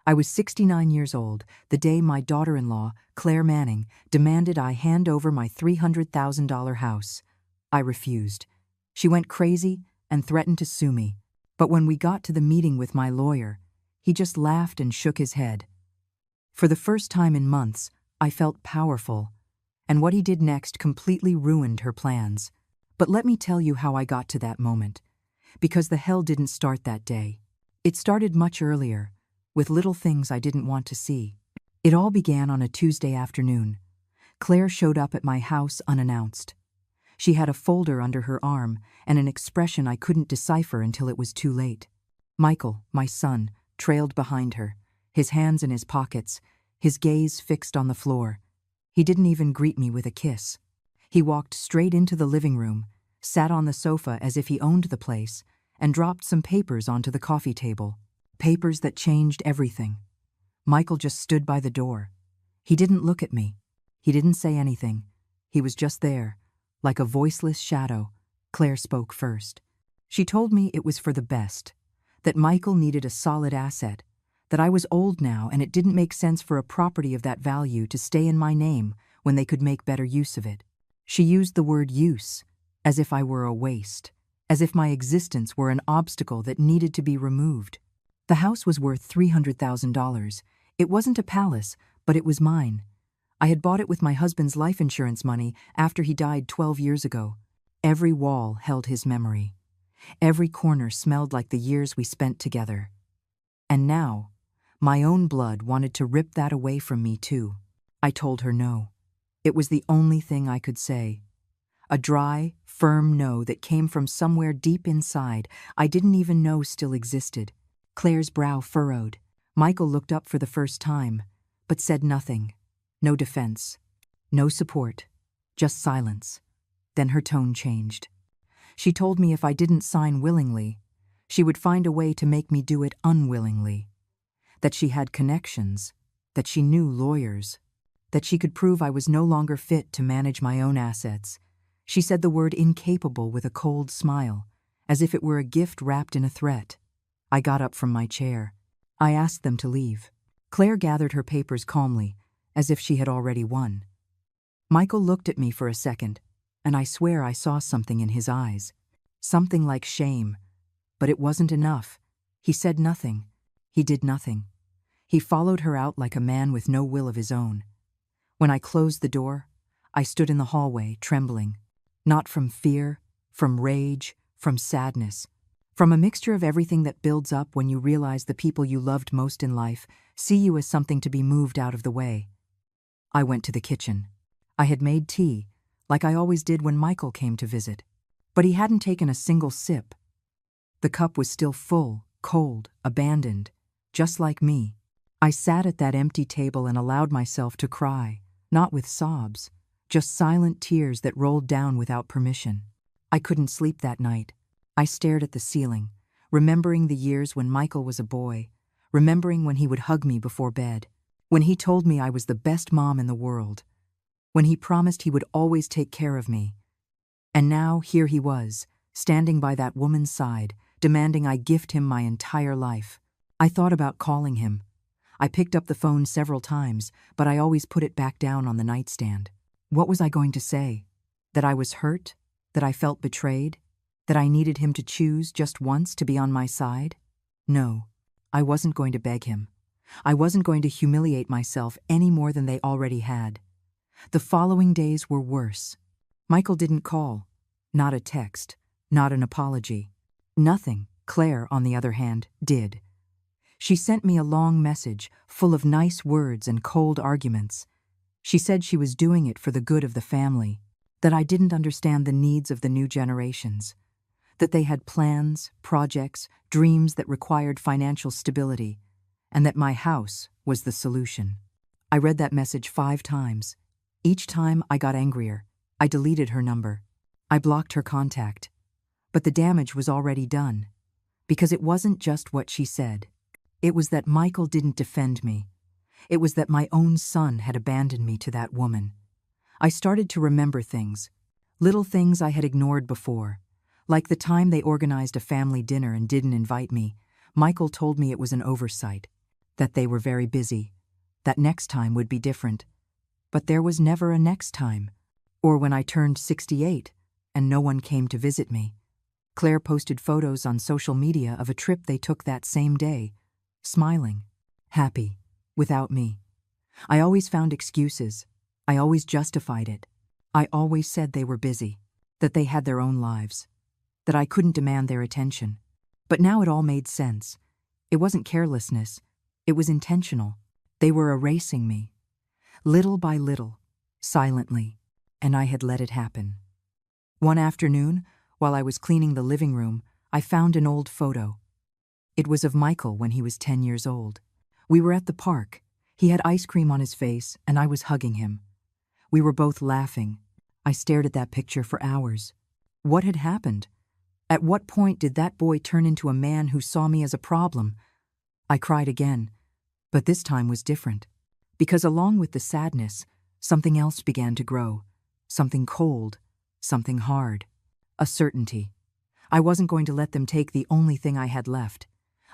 I was 69 years old, the day my daughter-in-law, Claire Manning, demanded I hand over my $300,000 house. I refused. She went crazy and threatened to sue me. But when we got to the meeting with my lawyer, he just laughed and shook his head. For the first time in months, I felt powerful, and what he did next completely ruined her plans. But let me tell you how I got to that moment, because the hell didn't start that day. It started much earlier, with little things I didn't want to see. It all began on a Tuesday afternoon. Claire showed up at my house unannounced. She had a folder under her arm and an expression I couldn't decipher until it was too late. Michael, my son, trailed behind her, his hands in his pockets, his gaze fixed on the floor. He didn't even greet me with a kiss. He walked straight into the living room, sat on the sofa as if he owned the place, and dropped some papers onto the coffee table. Papers that changed everything. Michael just stood by the door. He didn't look at me. He didn't say anything. He was just there, like a voiceless shadow. Claire spoke first. She told me it was for the best, that Michael needed a solid asset, that I was old now and it didn't make sense for a property of that value to stay in my name when they could make better use of it. She used the word use, as if I were a waste, as if my existence were an obstacle that needed to be removed. The house was worth $300,000. It wasn't a palace, but it was mine. I had bought it with my husband's life insurance money after he died 12 years ago. Every wall held his memory. Every corner smelled like the years we spent together. And now, my own blood wanted to rip that away from me too. I told her no. It was the only thing I could say. A dry, firm no that came from somewhere deep inside I didn't even know still existed. Claire's brow furrowed. Michael looked up for the first time, but said nothing. No defense. No support. Just silence. Then her tone changed. She told me if I didn't sign willingly, she would find a way to make me do it unwillingly. That she had connections. That she knew lawyers. That she could prove I was no longer fit to manage my own assets. She said the word incapable with a cold smile, as if it were a gift wrapped in a threat. I got up from my chair. I asked them to leave. Claire gathered her papers calmly, as if she had already won. Michael looked at me for a second, and I swear I saw something in his eyes. Something like shame. But it wasn't enough. He said nothing. He did nothing. He followed her out like a man with no will of his own. When I closed the door, I stood in the hallway, trembling. Not from fear, from rage, from sadness. From a mixture of everything that builds up when you realize the people you loved most in life see you as something to be moved out of the way. I went to the kitchen. I had made tea, like I always did when Michael came to visit. But he hadn't taken a single sip. The cup was still full, cold, abandoned, just like me. I sat at that empty table and allowed myself to cry, not with sobs, just silent tears that rolled down without permission. I couldn't sleep that night. I stared at the ceiling, remembering the years when Michael was a boy, remembering when he would hug me before bed, when he told me I was the best mom in the world, when he promised he would always take care of me. And now here he was, standing by that woman's side, demanding I gift him my entire life. I thought about calling him. I picked up the phone several times, but I always put it back down on the nightstand. What was I going to say? That I was hurt? That I felt betrayed? That I needed him to choose just once to be on my side? No, I wasn't going to beg him. I wasn't going to humiliate myself any more than they already had. The following days were worse. Michael didn't call. Not a text. Not an apology. Nothing. Claire, on the other hand, did. She sent me a long message full of nice words and cold arguments. She said she was doing it for the good of the family, that I didn't understand the needs of the new generations, that they had plans, projects, dreams that required financial stability, and that my house was the solution. I read that message 5 times. Each time I got angrier. I deleted her number. I blocked her contact. But the damage was already done, because it wasn't just what she said. It was that Michael didn't defend me. It was that my own son had abandoned me to that woman. I started to remember things, little things I had ignored before. Like the time they organized a family dinner and didn't invite me. Michael told me it was an oversight. that they were very busy, that next time would be different. But there was never a next time. Or when I turned 68 and no one came to visit me. Claire posted photos on social media of a trip they took that same day, smiling, happy, without me. I always found excuses. I always justified it. I always said they were busy, that they had their own lives, that I couldn't demand their attention. But now it all made sense. It wasn't carelessness. It was intentional. They were erasing me, little by little, silently, and I had let it happen. One afternoon, while I was cleaning the living room, I found an old photo. It was of Michael when he was 10 years old. We were at the park. He had ice cream on his face, and I was hugging him. We were both laughing. I stared at that picture for hours. What had happened? At what point did that boy turn into a man who saw me as a problem? I cried again, but this time was different. Because along with the sadness, something else began to grow. Something cold, something hard. A certainty. I wasn't going to let them take the only thing I had left.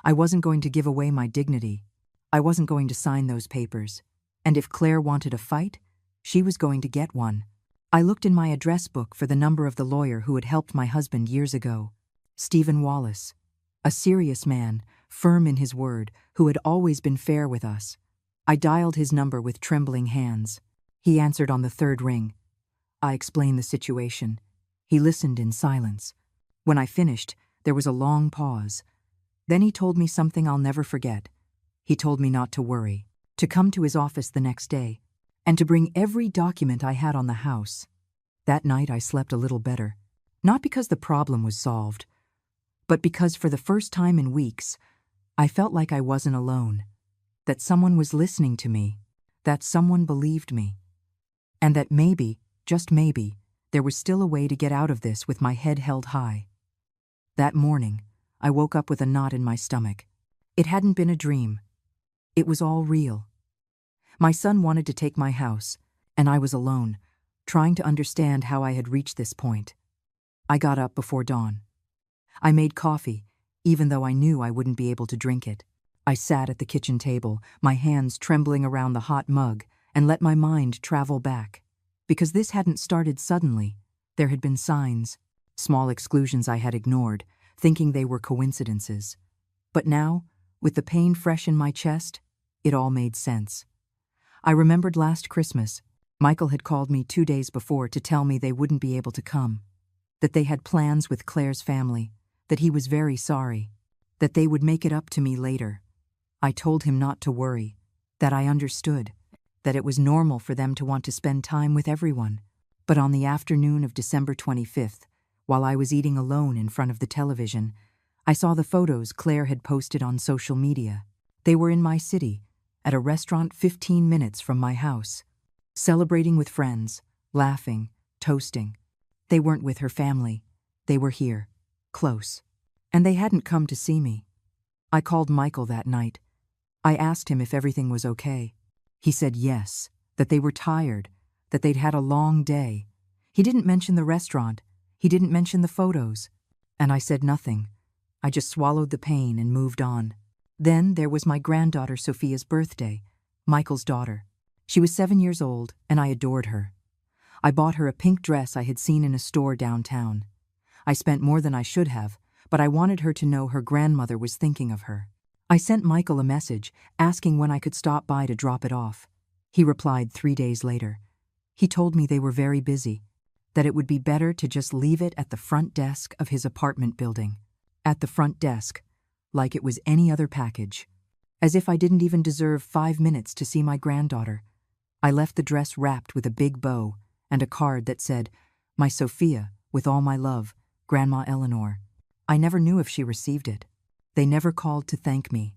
I wasn't going to give away my dignity. I wasn't going to sign those papers. And if Claire wanted a fight, she was going to get one. I looked in my address book for the number of the lawyer who had helped my husband years ago. Stephen Wallace. A serious man, firm in his word, who had always been fair with us. I dialed his number with trembling hands. He answered on the third ring. I explained the situation. He listened in silence. When I finished, there was a long pause. Then he told me something I'll never forget. He told me not to worry, to come to his office the next day, and to bring every document I had on the house. That night I slept a little better, not because the problem was solved, but because for the first time in weeks, I felt like I wasn't alone, that someone was listening to me, that someone believed me, and that maybe, just maybe, there was still a way to get out of this with my head held high. That morning, I woke up with a knot in my stomach. It hadn't been a dream. It was all real. My son wanted to take my house, and I was alone, trying to understand how I had reached this point. I got up before dawn. I made coffee, even though I knew I wouldn't be able to drink it. I sat at the kitchen table, my hands trembling around the hot mug, and let my mind travel back. Because this hadn't started suddenly. There had been signs, small exclusions I had ignored, thinking they were coincidences. But now, with the pain fresh in my chest, it all made sense. I remembered last Christmas, Michael had called me 2 days before to tell me they wouldn't be able to come, that they had plans with Claire's family, that he was very sorry, that they would make it up to me later. I told him not to worry, that I understood, that it was normal for them to want to spend time with everyone. But on the afternoon of December 25th, while I was eating alone in front of the television, I saw the photos Claire had posted on social media. They were in my city, at a restaurant 15 minutes from my house, celebrating with friends, laughing, toasting. They weren't with her family. They were here, close. And they hadn't come to see me. I called Michael that night. I asked him if everything was okay. He said yes, that they were tired, that they'd had a long day. He didn't mention the restaurant. He didn't mention the photos. And I said nothing. I just swallowed the pain and moved on. Then there was my granddaughter Sophia's birthday, Michael's daughter. She was 7 years old, and I adored her. I bought her a pink dress I had seen in a store downtown. I spent more than I should have, but I wanted her to know her grandmother was thinking of her. I sent Michael a message, asking when I could stop by to drop it off. He replied 3 days later. He told me they were very busy, that it would be better to just leave it at the front desk of his apartment building. At the front desk, like it was any other package. As if I didn't even deserve 5 minutes to see my granddaughter. I left the dress wrapped with a big bow and a card that said, "My Sophia, with all my love, Grandma Eleanor." I never knew if she received it. They never called to thank me.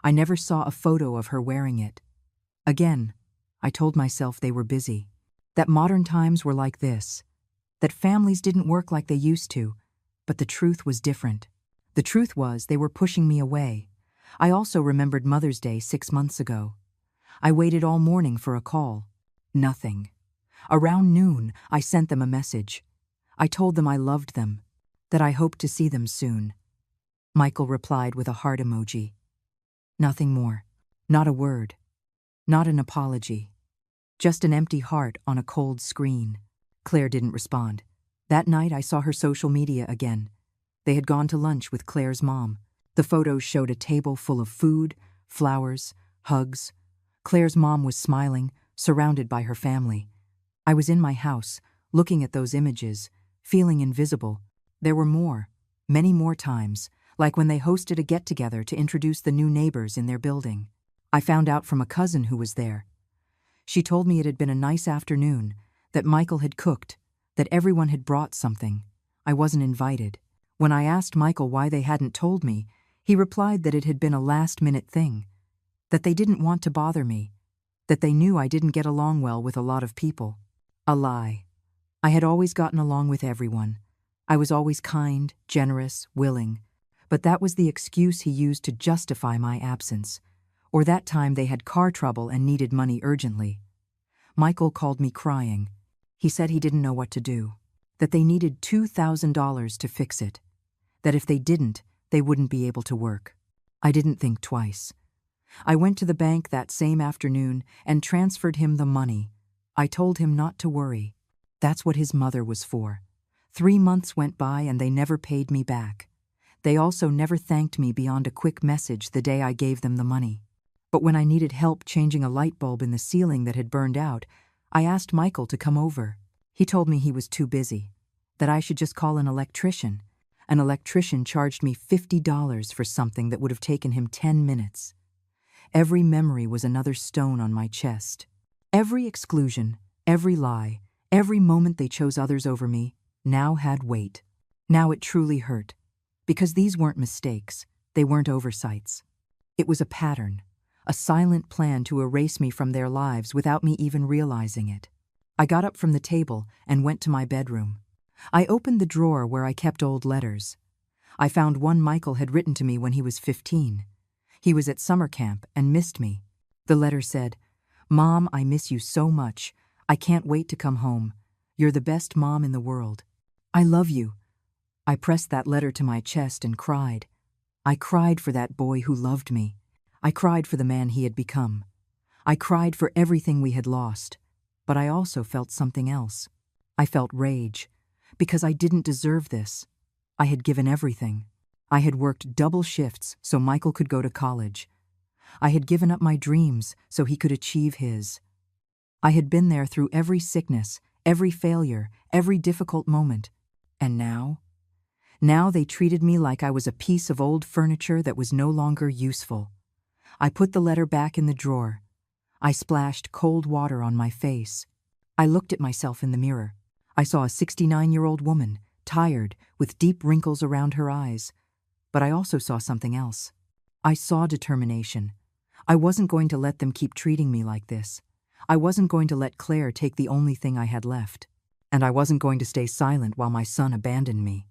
I never saw a photo of her wearing it. Again, I told myself they were busy, that modern times were like this, that families didn't work like they used to, but the truth was different. The truth was they were pushing me away. I also remembered Mother's Day 6 months ago. I waited all morning for a call. Nothing. Around noon, I sent them a message. I told them I loved them, that I hoped to see them soon. Michael replied with a heart emoji. Nothing more. Not a word. Not an apology. Just an empty heart on a cold screen. Claire didn't respond. That night I saw her social media again. They had gone to lunch with Claire's mom. The photos showed a table full of food, flowers, hugs. Claire's mom was smiling, surrounded by her family. I was in my house, looking at those images, feeling invisible. There were more, many more times, like when they hosted a get-together to introduce the new neighbors in their building. I found out from a cousin who was there. She told me it had been a nice afternoon, that Michael had cooked, that everyone had brought something. I wasn't invited. When I asked Michael why they hadn't told me, he replied that it had been a last-minute thing, that they didn't want to bother me, that they knew I didn't get along well with a lot of people. A lie. I had always gotten along with everyone. I was always kind, generous, willing, but that was the excuse he used to justify my absence, or that time they had car trouble and needed money urgently. Michael called me crying. He said he didn't know what to do, that they needed $2,000 to fix it, that if they didn't, they wouldn't be able to work. I didn't think twice. I went to the bank that same afternoon and transferred him the money. I told him not to worry. That's what his mother was for. 3 months went by and they never paid me back. They also never thanked me beyond a quick message the day I gave them the money. But when I needed help changing a light bulb in the ceiling that had burned out, I asked Michael to come over. He told me he was too busy, that I should just call an electrician. An electrician charged me $50 for something that would have taken him 10 minutes. Every memory was another stone on my chest. Every exclusion, every lie, every moment they chose others over me, now had weight. Now it truly hurt. Because these weren't mistakes, they weren't oversights. It was a pattern, a silent plan to erase me from their lives without me even realizing it. I got up from the table and went to my bedroom. I opened the drawer where I kept old letters. I found one Michael had written to me when he was 15. He was at summer camp and missed me. The letter said, "Mom, I miss you so much. I can't wait to come home. You're the best mom in the world. I love you." I pressed that letter to my chest and cried. I cried for that boy who loved me. I cried for the man he had become. I cried for everything we had lost. But I also felt something else. I felt rage, because I didn't deserve this. I had given everything. I had worked double shifts so Michael could go to college. I had given up my dreams so he could achieve his. I had been there through every sickness, every failure, every difficult moment. And now? Now they treated me like I was a piece of old furniture that was no longer useful. I put the letter back in the drawer. I splashed cold water on my face. I looked at myself in the mirror. I saw a 69-year-old woman, tired, with deep wrinkles around her eyes. But I also saw something else. I saw determination. I wasn't going to let them keep treating me like this. I wasn't going to let Claire take the only thing I had left. And I wasn't going to stay silent while my son abandoned me.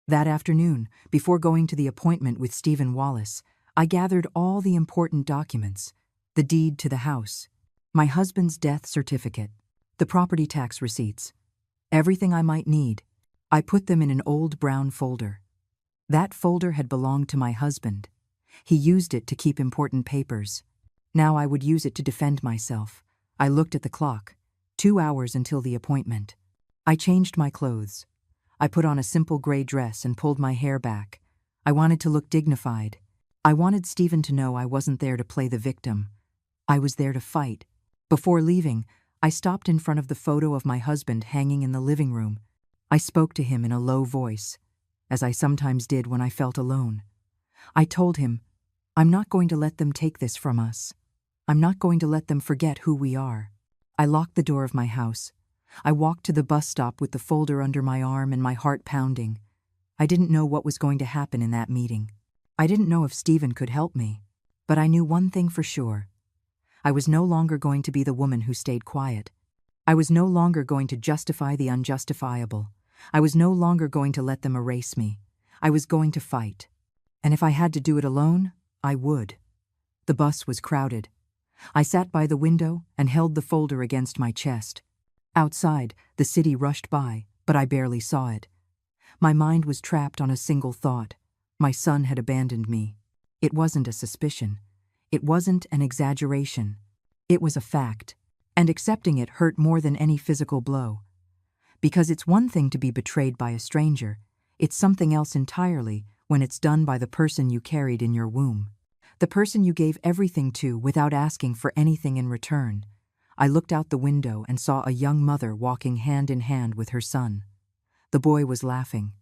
That afternoon, before going to the appointment with Stephen Wallace, I gathered all the important documents: the deed to the house, my husband's death certificate, the property tax receipts, everything I might need. I put them in an old brown folder. That folder had belonged to my husband. He used it to keep important papers. Now I would use it to defend myself. I looked at the clock. 2 hours until the appointment. I changed my clothes. I put on a simple gray dress and pulled my hair back. I wanted to look dignified. I wanted Stephen to know I wasn't there to play the victim. I was there to fight. Before leaving, I stopped in front of the photo of my husband hanging in the living room. I spoke to him in a low voice, as I sometimes did when I felt alone. I told him, "I'm not going to let them take this from us. I'm not going to let them forget who we are." I locked the door of my house. I walked to the bus stop with the folder under my arm and my heart pounding. I didn't know what was going to happen in that meeting. I didn't know if Stephen could help me. But I knew one thing for sure. I was no longer going to be the woman who stayed quiet. I was no longer going to justify the unjustifiable. I was no longer going to let them erase me. I was going to fight. And if I had to do it alone, I would. The bus was crowded. I sat by the window and held the folder against my chest. Outside, the city rushed by, but I barely saw it. My mind was trapped on a single thought. My son had abandoned me. It wasn't a suspicion. It wasn't an exaggeration. It was a fact, and accepting it hurt more than any physical blow. Because it's one thing to be betrayed by a stranger, it's something else entirely when it's done by the person you carried in your womb. The person you gave everything to without asking for anything in return. I looked out the window and saw a young mother walking hand in hand with her son. The boy was laughing.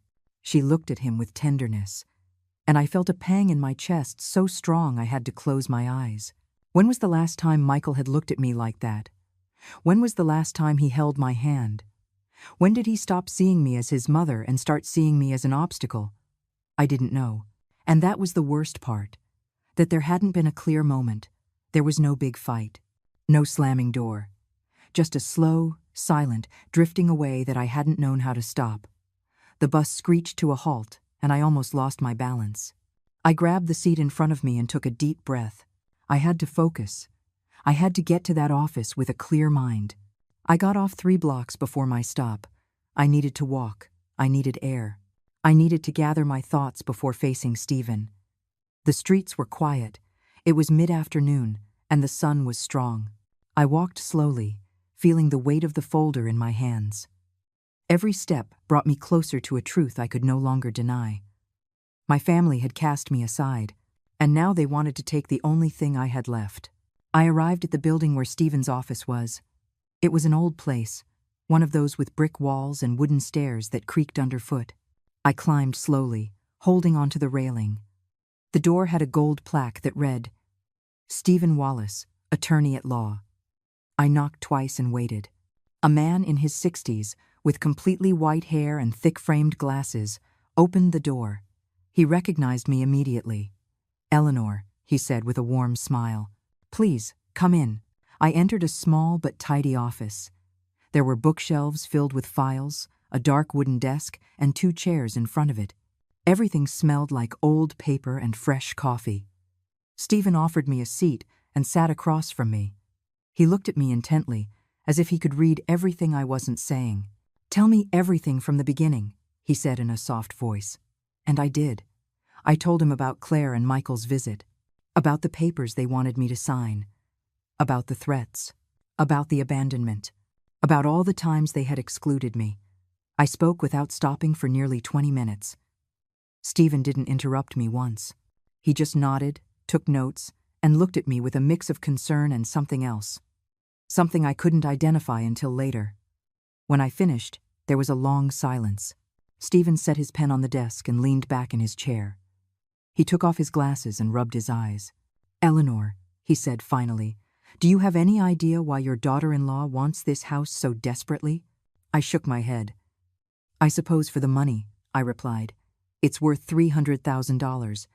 She looked at him with tenderness, and I felt a pang in my chest so strong I had to close my eyes. When was the last time Michael had looked at me like that? When was the last time he held my hand? When did he stop seeing me as his mother and start seeing me as an obstacle? I didn't know. And that was the worst part. That there hadn't been a clear moment. There was no big fight. No slamming door. Just a slow, silent, drifting away that I hadn't known how to stop. The bus screeched to a halt, and I almost lost my balance. I grabbed the seat in front of me and took a deep breath. I had to focus. I had to get to that office with a clear mind. I got off 3 blocks before my stop. I needed to walk. I needed air. I needed to gather my thoughts before facing Stephen. The streets were quiet. It was mid-afternoon, and the sun was strong. I walked slowly, feeling the weight of the folder in my hands. Every step brought me closer to a truth I could no longer deny. My family had cast me aside, and now they wanted to take the only thing I had left. I arrived at the building where Stephen's office was. It was an old place, one of those with brick walls and wooden stairs that creaked underfoot. I climbed slowly, holding onto the railing. The door had a gold plaque that read, "Stephen Wallace, Attorney at Law." I knocked twice and waited. A man in his 60s, with completely white hair and thick-framed glasses, opened the door. He recognized me immediately. "Eleanor," he said with a warm smile. "Please, come in." I entered a small but tidy office. There were bookshelves filled with files, a dark wooden desk, and 2 chairs in front of it. Everything smelled like old paper and fresh coffee. Stephen offered me a seat and sat across from me. He looked at me intently, as if he could read everything I wasn't saying. "Tell me everything from the beginning," he said in a soft voice. And I did. I told him about Claire and Michael's visit, about the papers they wanted me to sign, about the threats, about the abandonment, about all the times they had excluded me. I spoke without stopping for nearly 20 minutes. Stephen didn't interrupt me once. He just nodded, took notes, and looked at me with a mix of concern and something else. Something I couldn't identify until later. When I finished, there was a long silence. Stephen set his pen on the desk and leaned back in his chair. He took off his glasses and rubbed his eyes. "Eleanor," he said finally, "do you have any idea why your daughter-in-law wants this house so desperately?" I shook my head. "I suppose for the money," I replied. "It's worth $300,000.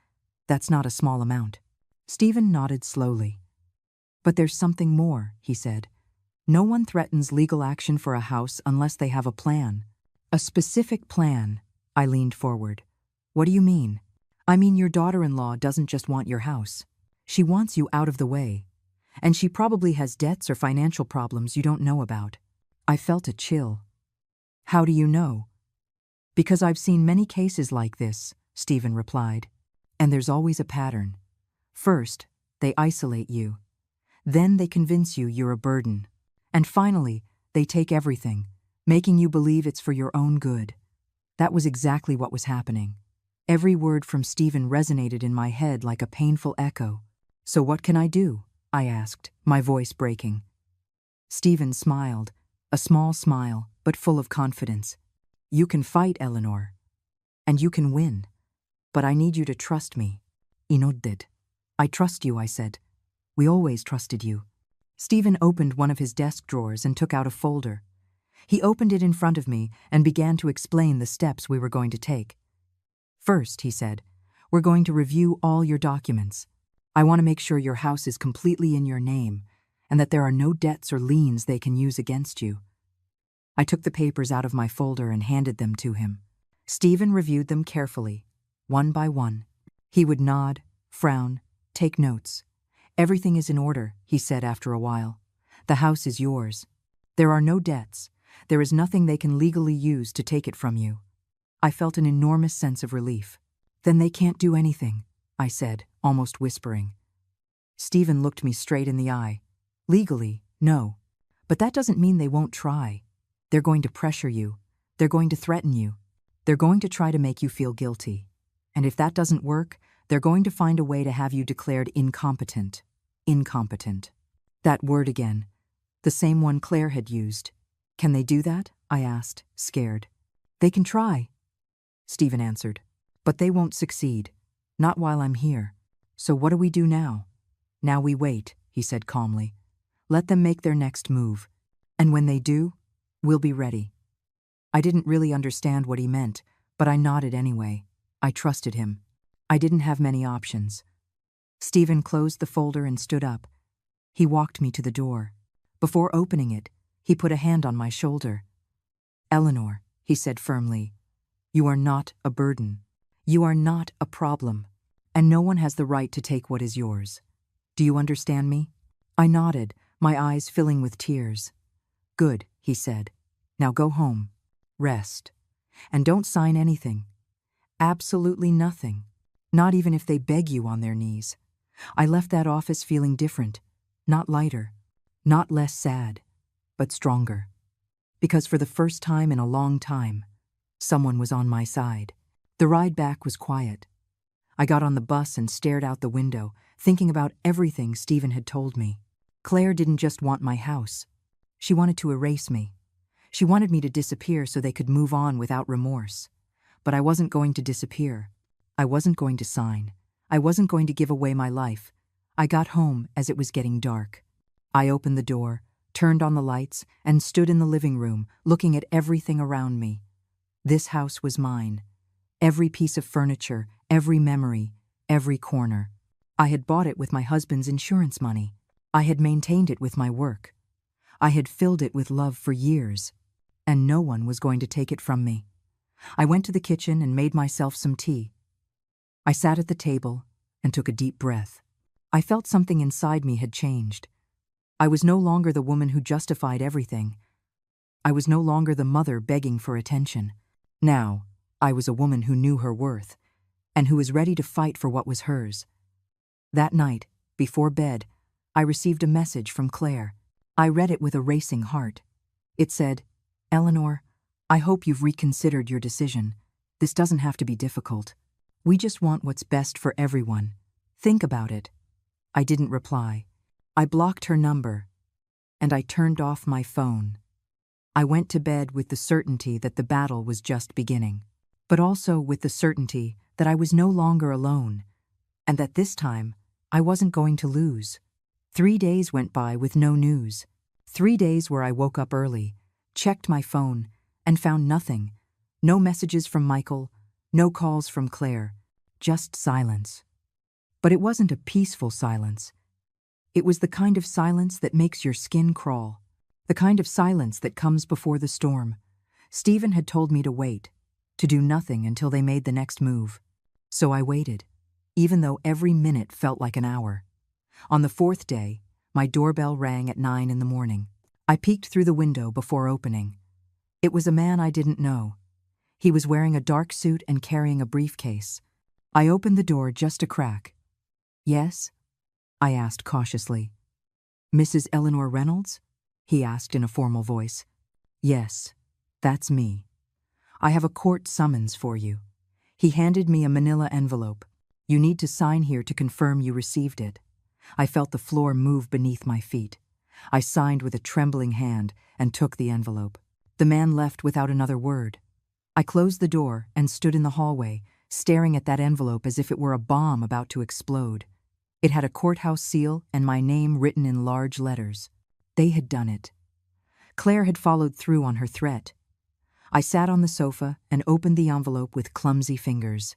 That's not a small amount." Stephen nodded slowly. "But there's something more," he said. "No one threatens legal action for a house unless they have a plan." "A specific plan." I leaned forward. "What do you mean?" "I mean your daughter-in-law doesn't just want your house. She wants you out of the way. And she probably has debts or financial problems you don't know about." I felt a chill. "How do you know?" "Because I've seen many cases like this," Stephen replied. "And there's always a pattern. First, they isolate you. Then they convince you you're a burden. And finally, they take everything, making you believe it's for your own good." That was exactly what was happening. Every word from Stephen resonated in my head like a painful echo. "So what can I do?" I asked, my voice breaking. Stephen smiled, a small smile, but full of confidence. "You can fight, Eleanor. And you can win. But I need you to trust me." He nodded. "I trust you," I said. "We always trusted you." Stephen opened one of his desk drawers and took out a folder. He opened it in front of me and began to explain the steps we were going to take. "First," he said, "we're going to review all your documents. I want to make sure your house is completely in your name and that there are no debts or liens they can use against you." I took the papers out of my folder and handed them to him. Stephen reviewed them carefully, one by one. He would nod, frown, take notes. "Everything is in order," he said after a while. "The house is yours. There are no debts. There is nothing they can legally use to take it from you." I felt an enormous sense of relief. "Then they can't do anything," I said, almost whispering. Stephen looked me straight in the eye. Legally, no. But that doesn't mean they won't try. They're going to pressure you. They're going to threaten you. They're going to try to make you feel guilty. And if that doesn't work, they're going to find a way to have you declared incompetent. Incompetent. That word again. The same one Claire had used. Can they do that? I asked, scared. They can try, Stephen answered. But they won't succeed. Not while I'm here. So what do we do now? Now we wait, he said calmly. Let them make their next move. And when they do, we'll be ready. I didn't really understand what he meant, but I nodded anyway. I trusted him. I didn't have many options. Stephen closed the folder and stood up. He walked me to the door. Before opening it, he put a hand on my shoulder. Eleanor, he said firmly, you are not a burden. You are not a problem. And no one has the right to take what is yours. Do you understand me? I nodded, my eyes filling with tears. Good, he said. Now go home. Rest. And don't sign anything. Absolutely nothing. Not even if they beg you on their knees. I left that office feeling different. Not lighter. Not less sad. But stronger. Because for the first time in a long time, someone was on my side. The ride back was quiet. I got on the bus and stared out the window, thinking about everything Stephen had told me. Claire didn't just want my house. She wanted to erase me. She wanted me to disappear so they could move on without remorse. But I wasn't going to disappear. I wasn't going to sign. I wasn't going to give away my life. I got home as it was getting dark. I opened the door, turned on the lights, and stood in the living room, looking at everything around me. This house was mine. Every piece of furniture, every memory, every corner. I had bought it with my husband's insurance money. I had maintained it with my work. I had filled it with love for years, and no one was going to take it from me. I went to the kitchen and made myself some tea. I sat at the table and took a deep breath. I felt something inside me had changed. I was no longer the woman who justified everything. I was no longer the mother begging for attention. Now, I was a woman who knew her worth, and who was ready to fight for what was hers. That night, before bed, I received a message from Claire. I read it with a racing heart. It said, Eleanor, I hope you've reconsidered your decision. This doesn't have to be difficult. We just want what's best for everyone. Think about it. I didn't reply. I blocked her number, and I turned off my phone. I went to bed with the certainty that the battle was just beginning, but also with the certainty that I was no longer alone, and that this time I wasn't going to lose. 3 days went by with no news. 3 days where I woke up early, checked my phone, and found nothing. No messages from Michael, no calls from Claire, just silence. But it wasn't a peaceful silence. It was the kind of silence that makes your skin crawl, the kind of silence that comes before the storm. Stephen had told me to wait, to do nothing until they made the next move. So I waited, even though every minute felt like an hour. On the 4th day, my doorbell rang at 9 in the morning. I peeked through the window before opening. It was a man I didn't know. He was wearing a dark suit and carrying a briefcase. I opened the door just a crack. Yes? I asked cautiously. Mrs. Eleanor Reynolds? He asked in a formal voice. Yes, that's me. I have a court summons for you. He handed me a manila envelope. You need to sign here to confirm you received it. I felt the floor move beneath my feet. I signed with a trembling hand and took the envelope. The man left without another word. I closed the door and stood in the hallway, staring at that envelope as if it were a bomb about to explode. It had a courthouse seal and my name written in large letters. They had done it. Claire had followed through on her threat. I sat on the sofa and opened the envelope with clumsy fingers.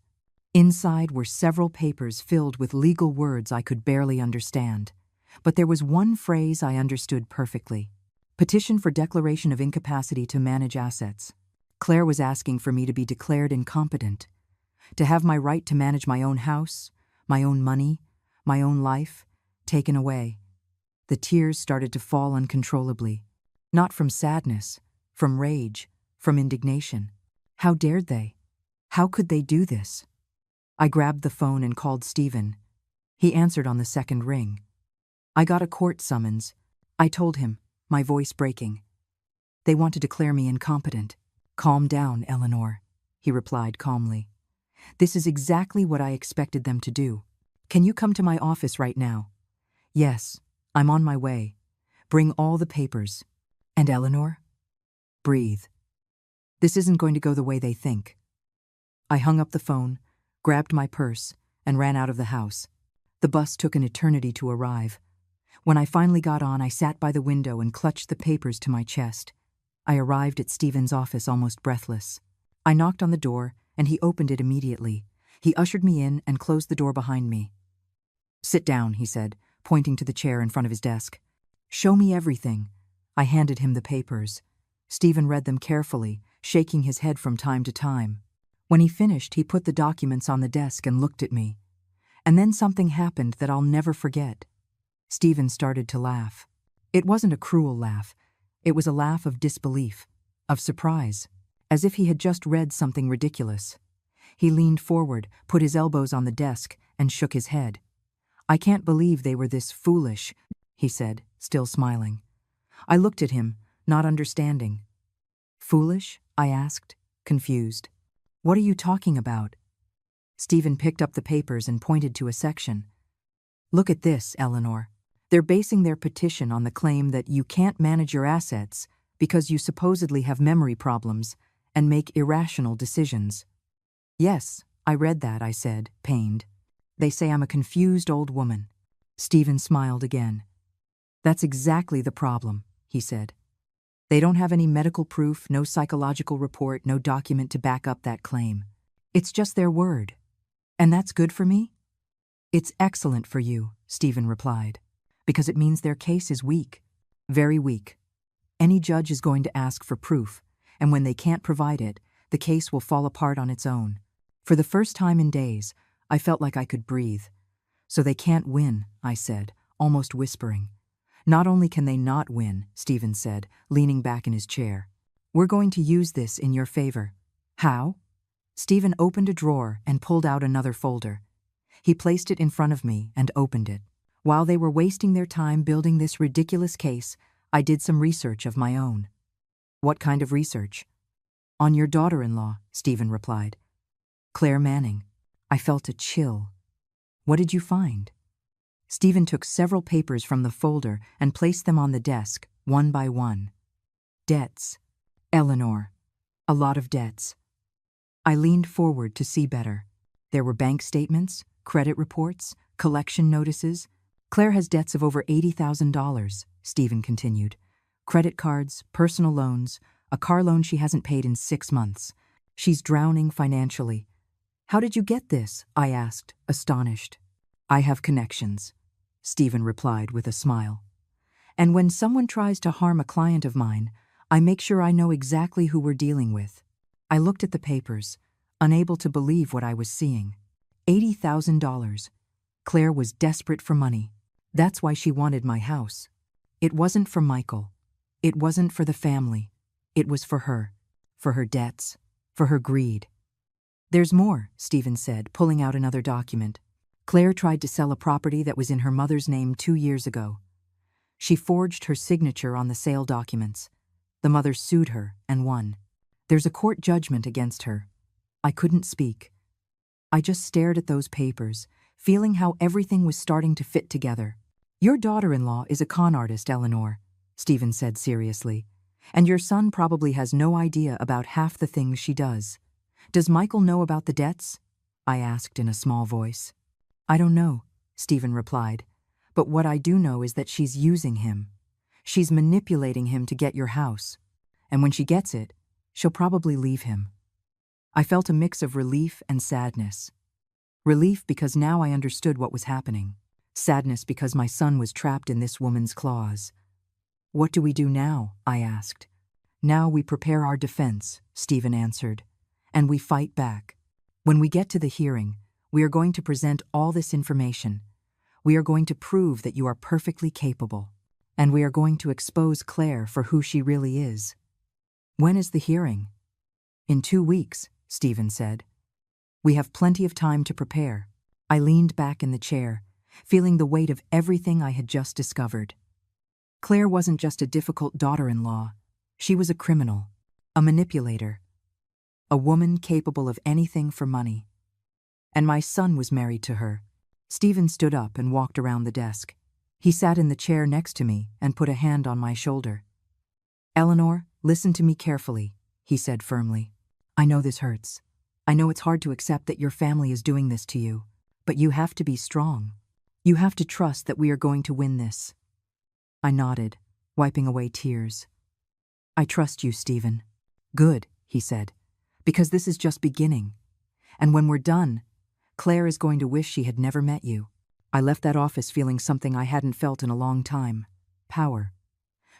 Inside were several papers filled with legal words I could barely understand. But there was one phrase I understood perfectly. Petition for declaration of incapacity to manage assets. Claire was asking for me to be declared incompetent, to have my right to manage my own house, my own money, my own life, taken away. The tears started to fall uncontrollably. Not from sadness, from rage, from indignation. How dared they? How could they do this? I grabbed the phone and called Stephen. He answered on the second ring. I got a court summons. I told him, my voice breaking. They want to declare me incompetent. Calm down, Eleanor, he replied calmly. This is exactly what I expected them to do. Can you come to my office right now? Yes, I'm on my way. Bring all the papers. And Eleanor? Breathe. This isn't going to go the way they think. I hung up the phone, grabbed my purse, and ran out of the house. The bus took an eternity to arrive. When I finally got on, I sat by the window and clutched the papers to my chest. I arrived at Stephen's office almost breathless. I knocked on the door, and he opened it immediately. He ushered me in and closed the door behind me. Sit down, he said, pointing to the chair in front of his desk. Show me everything. I handed him the papers. Stephen read them carefully, shaking his head from time to time. When he finished, he put the documents on the desk and looked at me. And then something happened that I'll never forget. Stephen started to laugh. It wasn't a cruel laugh. It was a laugh of disbelief, of surprise, as if he had just read something ridiculous. He leaned forward, put his elbows on the desk, and shook his head. I can't believe they were this foolish, he said, still smiling. I looked at him, not understanding. Foolish? I asked, confused. What are you talking about? Stephen picked up the papers and pointed to a section. Look at this, Eleanor. They're basing their petition on the claim that you can't manage your assets because you supposedly have memory problems and make irrational decisions. Yes, I read that, I said, pained. They say I'm a confused old woman. Stephen smiled again. That's exactly the problem, he said. They don't have any medical proof, no psychological report, no document to back up that claim. It's just their word. And that's good for me? It's excellent for you, Stephen replied, because it means their case is weak, very weak. Any judge is going to ask for proof, and when they can't provide it, the case will fall apart on its own. For the first time in days, I felt like I could breathe. So they can't win, I said, almost whispering. Not only can they not win, Stephen said, leaning back in his chair. We're going to use this in your favor. How? Stephen opened a drawer and pulled out another folder. He placed it in front of me and opened it. While they were wasting their time building this ridiculous case, I did some research of my own. What kind of research? On your daughter-in-law, Stephen replied. Claire Manning. I felt a chill. What did you find? Stephen took several papers from the folder and placed them on the desk, one by one. Debts. Eleanor. A lot of debts. I leaned forward to see better. There were bank statements, credit reports, collection notices. Claire has debts of over $80,000, Stephen continued. Credit cards, personal loans, a car loan she hasn't paid in 6 months. She's drowning financially. How did you get this? I asked, astonished. I have connections, Stephen replied with a smile. And when someone tries to harm a client of mine, I make sure I know exactly who we're dealing with. I looked at the papers, unable to believe what I was seeing. $80,000. Claire was desperate for money. That's why she wanted my house. It wasn't for Michael. It wasn't for the family. It was for her debts, for her greed. There's more, Stephen said, pulling out another document. Claire tried to sell a property that was in her mother's name 2 years ago. She forged her signature on the sale documents. The mother sued her and won. There's a court judgment against her. I couldn't speak. I just stared at those papers, feeling how everything was starting to fit together. Your daughter-in-law is a con artist, Eleanor, Stephen said seriously, and your son probably has no idea about half the things she does. Does Michael know about the debts? I asked in a small voice. I don't know, Stephen replied, but what I do know is that she's using him. She's manipulating him to get your house, and when she gets it, she'll probably leave him. I felt a mix of relief and sadness. Relief because now I understood what was happening. Sadness because my son was trapped in this woman's claws. What do we do now? I asked. Now we prepare our defense, Stephen answered, and we fight back. When we get to the hearing, we are going to present all this information. We are going to prove that you are perfectly capable, and we are going to expose Claire for who she really is. When is the hearing? In 2 weeks, Stephen said. We have plenty of time to prepare. I leaned back in the chair, feeling the weight of everything I had just discovered. Claire wasn't just a difficult daughter-in-law. She was a criminal, a manipulator, a woman capable of anything for money. And my son was married to her. Stephen stood up and walked around the desk. He sat in the chair next to me and put a hand on my shoulder. "Eleanor, listen to me carefully," he said firmly. "I know this hurts. I know it's hard to accept that your family is doing this to you, but you have to be strong. You have to trust that we are going to win this." I nodded, wiping away tears. "I trust you, Stephen." "Good," he said, "because this is just beginning. And when we're done, Claire is going to wish she had never met you." I left that office feeling something I hadn't felt in a long time: power.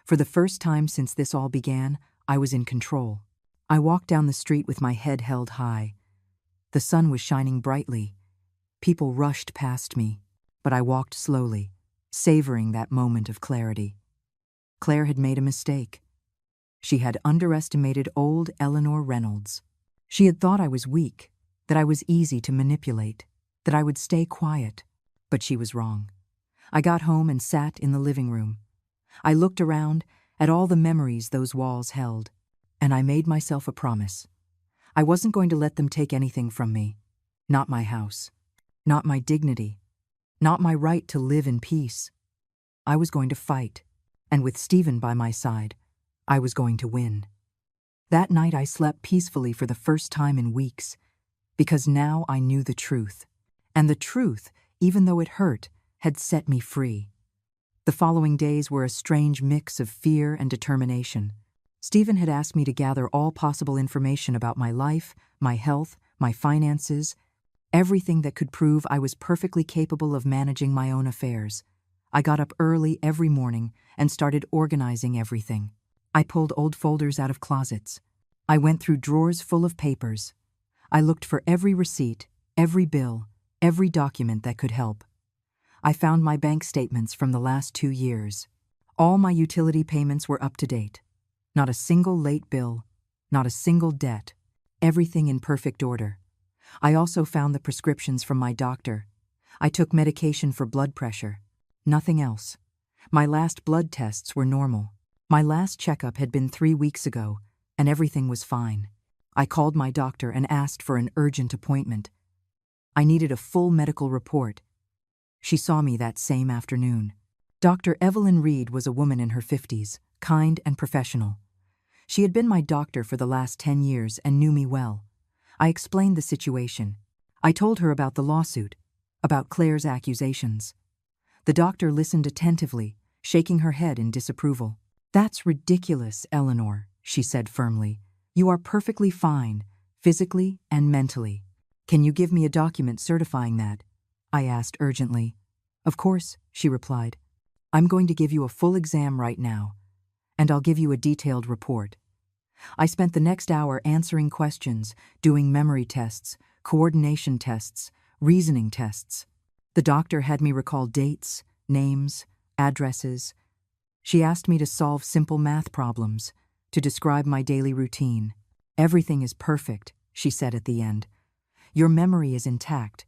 For the first time since this all began, I was in control. I walked down the street with my head held high. The sun was shining brightly. People rushed past me, but I walked slowly, savoring that moment of clarity. Claire had made a mistake. She had underestimated old Eleanor Reynolds. She had thought I was weak, that I was easy to manipulate, that I would stay quiet. But she was wrong. I got home and sat in the living room. I looked around at all the memories those walls held, and I made myself a promise. I wasn't going to let them take anything from me. Not my house. Not my dignity. Not my right to live in peace. I was going to fight, and with Stephen by my side, I was going to win. That night I slept peacefully for the first time in weeks, because now I knew the truth. And the truth, even though it hurt, had set me free. The following days were a strange mix of fear and determination. Stephen had asked me to gather all possible information about my life, my health, my finances, everything that could prove I was perfectly capable of managing my own affairs. I got up early every morning and started organizing everything. I pulled old folders out of closets. I went through drawers full of papers. I looked for every receipt, every bill, every document that could help. I found my bank statements from the last 2 years. All my utility payments were up to date. Not a single late bill, not a single debt, everything in perfect order. I also found the prescriptions from my doctor. I took medication for blood pressure. Nothing else. My last blood tests were normal. My last checkup had been 3 weeks ago, and everything was fine. I called my doctor and asked for an urgent appointment. I needed a full medical report. She saw me that same afternoon. Dr. Evelyn Reed was a woman in her 50s, kind and professional. She had been my doctor for the last 10 years and knew me well. I explained the situation. I told her about the lawsuit, about Claire's accusations. The doctor listened attentively, shaking her head in disapproval. "That's ridiculous, Eleanor," she said firmly. "You are perfectly fine, physically and mentally. Can you give me a document certifying that?" I asked urgently. "Of course," she replied. "I'm going to give you a full exam right now, and I'll give you a detailed report." I spent the next hour answering questions, doing memory tests, coordination tests, reasoning tests. The doctor had me recall dates, names, addresses. She asked me to solve simple math problems, to describe my daily routine. "Everything is perfect," she said at the end. "Your memory is intact.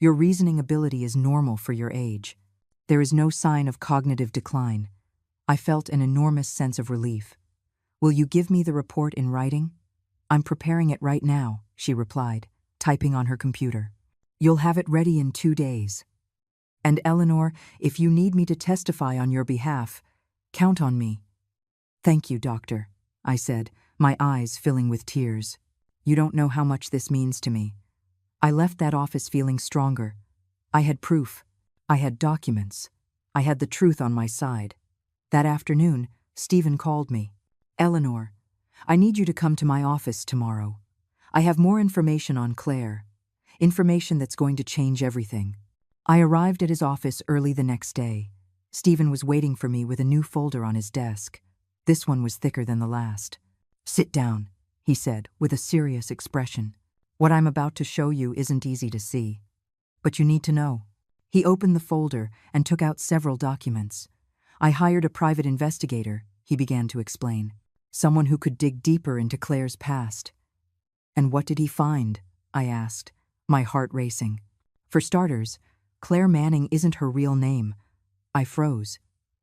Your reasoning ability is normal for your age. There is no sign of cognitive decline." I felt an enormous sense of relief. "Will you give me the report in writing?" "I'm preparing it right now," she replied, typing on her computer. "You'll have it ready in 2 days. And Eleanor, if you need me to testify on your behalf, count on me." "Thank you, doctor," I said, my eyes filling with tears. "You don't know how much this means to me." I left that office feeling stronger. I had proof. I had documents. I had the truth on my side. That afternoon, Stephen called me. "Eleanor, I need you to come to my office tomorrow. I have more information on Claire. Information that's going to change everything." I arrived at his office early the next day. Stephen was waiting for me with a new folder on his desk. This one was thicker than the last. "Sit down," he said, with a serious expression. "What I'm about to show you isn't easy to see, but you need to know." He opened the folder and took out several documents. "I hired a private investigator," he began to explain. "Someone who could dig deeper into Claire's past." "And what did he find?" I asked, my heart racing. "For starters, Claire Manning isn't her real name. I froze.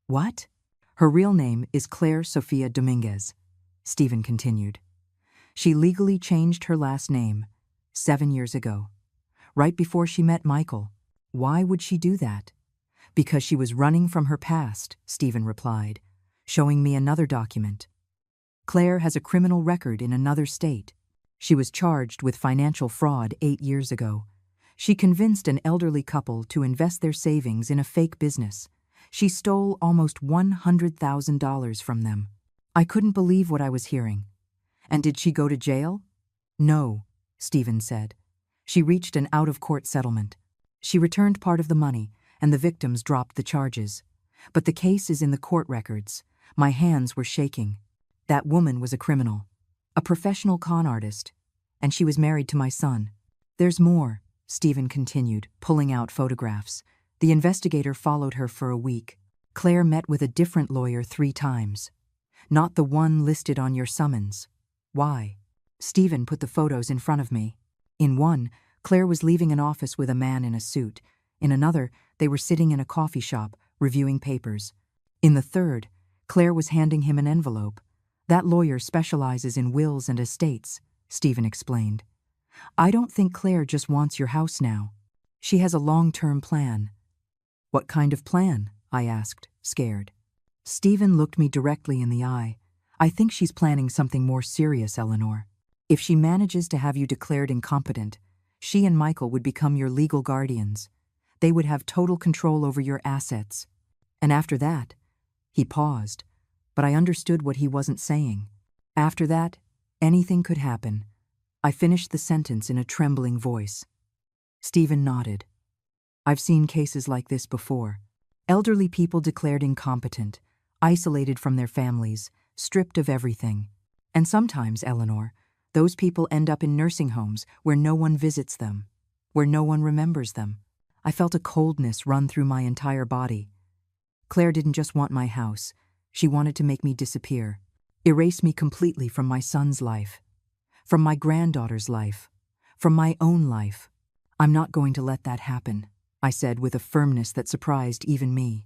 What? Her real name is Claire Sofia Dominguez, Stephen continued. She legally changed her last name 7 years ago, right before she met Michael. Why would she do that? Because she was running from her past, Stephen replied, showing me another document. Claire has a criminal record in another state. She was charged with financial fraud 8 years ago. She convinced an elderly couple to invest their savings in a fake business. She stole almost $100,000 from them. I couldn't believe what I was hearing. And did she go to jail? No, Stephen said. She reached an out-of-court settlement. She returned part of the money, and the victims dropped the charges. But the case is in the court records. My hands were shaking. That woman was a criminal, a professional con artist, and she was married to my son. There's more, Stephen continued, pulling out photographs. The investigator followed her for a week. Claire met with a different lawyer 3 times. Not the one listed on your summons. Why? Stephen put the photos in front of me. In one, Claire was leaving an office with a man in a suit. In another, they were sitting in a coffee shop, reviewing papers. In the third, Claire was handing him an envelope. That lawyer specializes in wills and estates, Stephen explained. I don't think Claire just wants your house now. She has a long-term plan. What kind of plan? I asked, scared. Stephen looked me directly in the eye. I think she's planning something more serious, Eleanor. If she manages to have you declared incompetent, she and Michael would become your legal guardians. They would have total control over your assets. And after that, he paused, but I understood what he wasn't saying. After that, anything could happen. I finished the sentence in a trembling voice. Stephen nodded. I've seen cases like this before. Elderly people declared incompetent, isolated from their families, stripped of everything. And sometimes, Eleanor, those people end up in nursing homes where no one visits them, where no one remembers them. I felt a coldness run through my entire body. Claire didn't just want my house. She wanted to make me disappear, erase me completely from my son's life, from my granddaughter's life, from my own life. I'm not going to let that happen, I said with a firmness that surprised even me.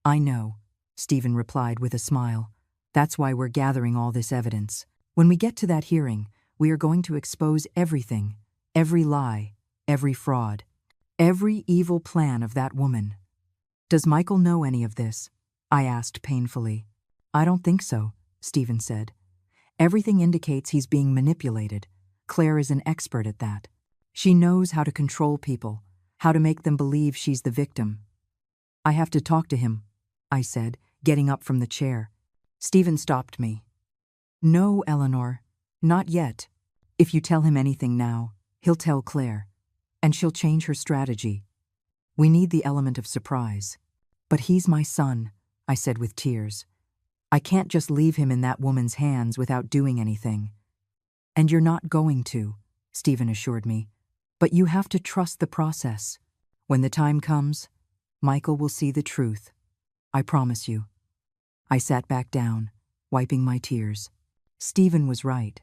I know, Stephen replied with a smile. That's why we're gathering all this evidence. When we get to that hearing, we are going to expose everything, every lie, every fraud, every evil plan of that woman. Does Michael know any of this? I asked painfully. I don't think so, Stephen said. Everything indicates he's being manipulated. Claire is an expert at that. She knows how to control people, how to make them believe she's the victim. I have to talk to him, I said, getting up from the chair. Stephen stopped me. No, Eleanor, not yet. If you tell him anything now, he'll tell Claire, and she'll change her strategy. We need the element of surprise. But he's my son, I said with tears. I can't just leave him in that woman's hands without doing anything. And you're not going to, Stephen assured me. But you have to trust the process. When the time comes, Michael will see the truth. I promise you. I sat back down, wiping my tears. Stephen was right.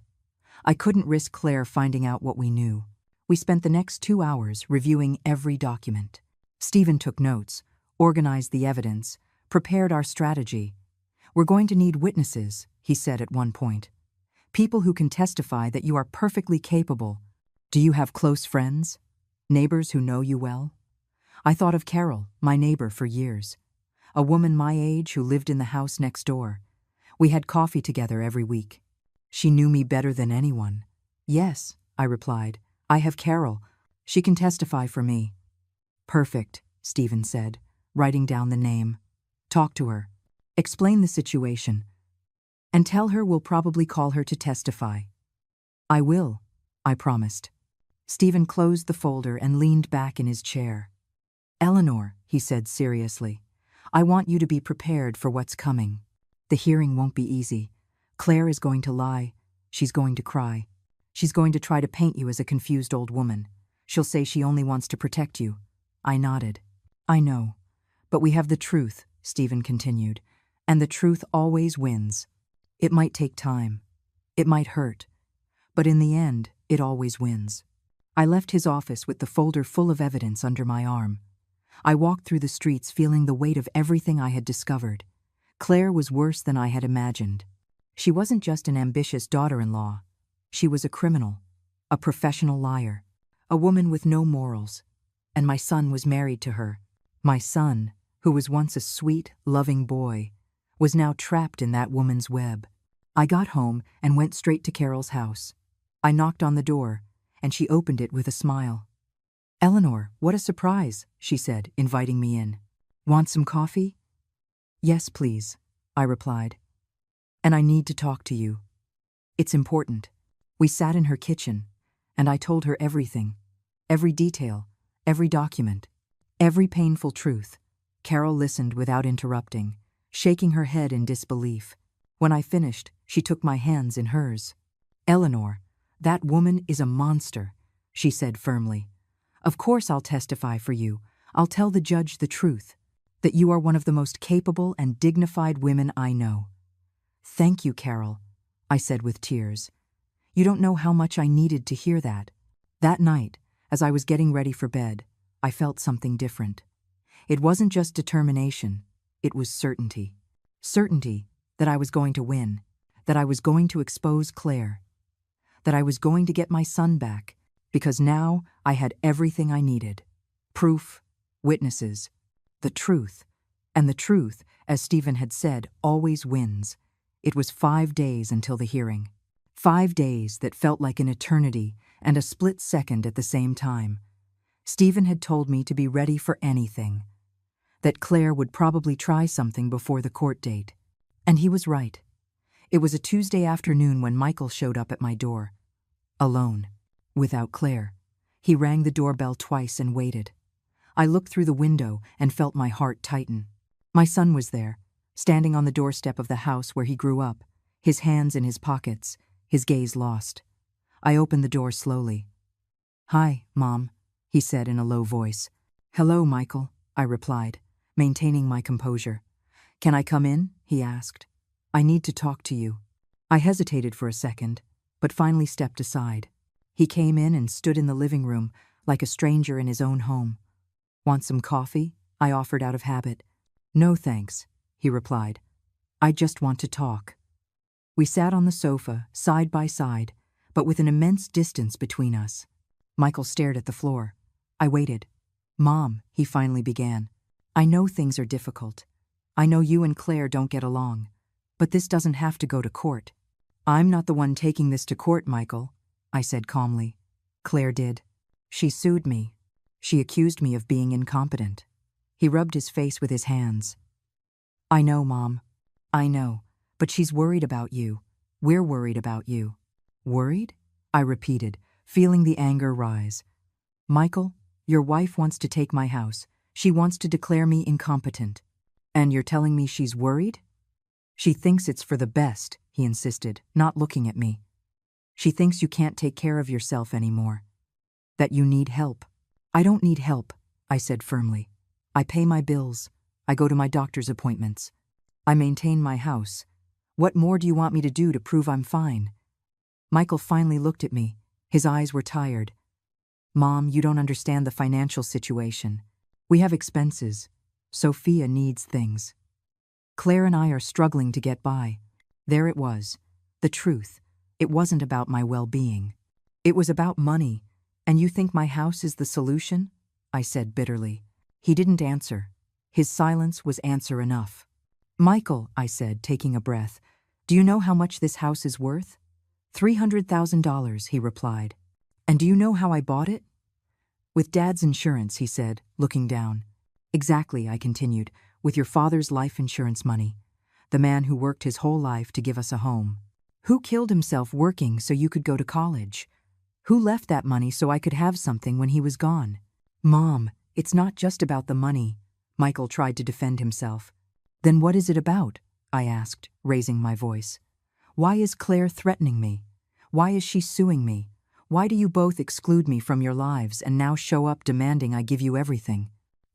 I couldn't risk Claire finding out what we knew. We spent the next 2 hours reviewing every document. Stephen took notes, organized the evidence, prepared our strategy. We're going to need witnesses, he said at one point. People who can testify that you are perfectly capable. Do you have close friends? Neighbors who know you well? I thought of Carol, my neighbor for years. A woman my age who lived in the house next door. We had coffee together every week. She knew me better than anyone. Yes, I replied. I have Carol. She can testify for me. Perfect, Stephen said, writing down the name. Talk to her. Explain the situation. And tell her we'll probably call her to testify. I will, I promised. Stephen closed the folder and leaned back in his chair. Eleanor, he said seriously, I want you to be prepared for what's coming. The hearing won't be easy. Claire is going to lie. She's going to cry. She's going to try to paint you as a confused old woman. She'll say she only wants to protect you. I nodded. I know. But we have the truth, Stephen continued, and the truth always wins. It might take time. It might hurt. But in the end, it always wins. I left his office with the folder full of evidence under my arm. I walked through the streets feeling the weight of everything I had discovered. Claire was worse than I had imagined. She wasn't just an ambitious daughter-in-law. She was a criminal, a professional liar, a woman with no morals. And my son was married to her. My son, who was once a sweet, loving boy, was now trapped in that woman's web. I got home and went straight to Carol's house. I knocked on the door, and she opened it with a smile. "Eleanor, what a surprise," she said, inviting me in. "Want some coffee?" "Yes, please," I replied. "And I need to talk to you. It's important." We sat in her kitchen, and I told her everything, every detail, every document, every painful truth. Carol listened without interrupting, shaking her head in disbelief. When I finished, she took my hands in hers. "Eleanor, that woman is a monster," she said firmly. "Of course I'll testify for you. I'll tell the judge the truth, that you are one of the most capable and dignified women I know." "Thank you, Carol," I said with tears. "You don't know how much I needed to hear that." That night, as I was getting ready for bed, I felt something different. It wasn't just determination, it was certainty. Certainty that I was going to win, that I was going to expose Claire, that I was going to get my son back, because now I had everything I needed. Proof, witnesses, the truth. And the truth, as Stephen had said, always wins. It was 5 days until the hearing. 5 days that felt like an eternity and a split second at the same time. Stephen had told me to be ready for anything, that Claire would probably try something before the court date. And he was right. It was a Tuesday afternoon when Michael showed up at my door. Alone, without Claire. He rang the doorbell twice and waited. I looked through the window and felt my heart tighten. My son was there, standing on the doorstep of the house where he grew up, his hands in his pockets, his gaze lost. I opened the door slowly. "Hi, Mom," he said in a low voice. "Hello, Michael," I replied, maintaining my composure. "Can I come in?" he asked. "I need to talk to you." I hesitated for a second, but finally stepped aside. He came in and stood in the living room like a stranger in his own home. "Want some coffee?" I offered out of habit. "No, thanks," he replied. "I just want to talk." We sat on the sofa, side by side, but with an immense distance between us. Michael stared at the floor. I waited. "Mom," he finally began, "I know things are difficult. I know you and Claire don't get along. But this doesn't have to go to court." "I'm not the one taking this to court, Michael," I said calmly. "Claire did. She sued me. She accused me of being incompetent." He rubbed his face with his hands. "I know, Mom. I know. But she's worried about you. We're worried about you." "Worried?" I repeated, feeling the anger rise. "Michael, your wife wants to take my house. She wants to declare me incompetent. And you're telling me she's worried?" "She thinks it's for the best," he insisted, not looking at me. "She thinks you can't take care of yourself anymore. That you need help." "I don't need help," I said firmly. "I pay my bills. I go to my doctor's appointments. I maintain my house. What more do you want me to do to prove I'm fine?" Michael finally looked at me. His eyes were tired. "Mom, you don't understand the financial situation. We have expenses. Sophia needs things. Claire and I are struggling to get by." There it was. The truth. It wasn't about my well-being. It was about money. "And you think my house is the solution?" I said bitterly. He didn't answer. His silence was answer enough. "Michael," I said, taking a breath, "do you know how much this house is worth?" $300,000, he replied. "And do you know how I bought it?" "With Dad's insurance," he said, looking down. "Exactly," I continued, "with your father's life insurance money. The man who worked his whole life to give us a home. Who killed himself working so you could go to college? Who left that money so I could have something when he was gone?" "Mom, it's not just about the money." Michael tried to defend himself. "Then what is it about?" I asked, raising my voice. "Why is Claire threatening me? Why is she suing me? Why do you both exclude me from your lives and now show up demanding I give you everything?"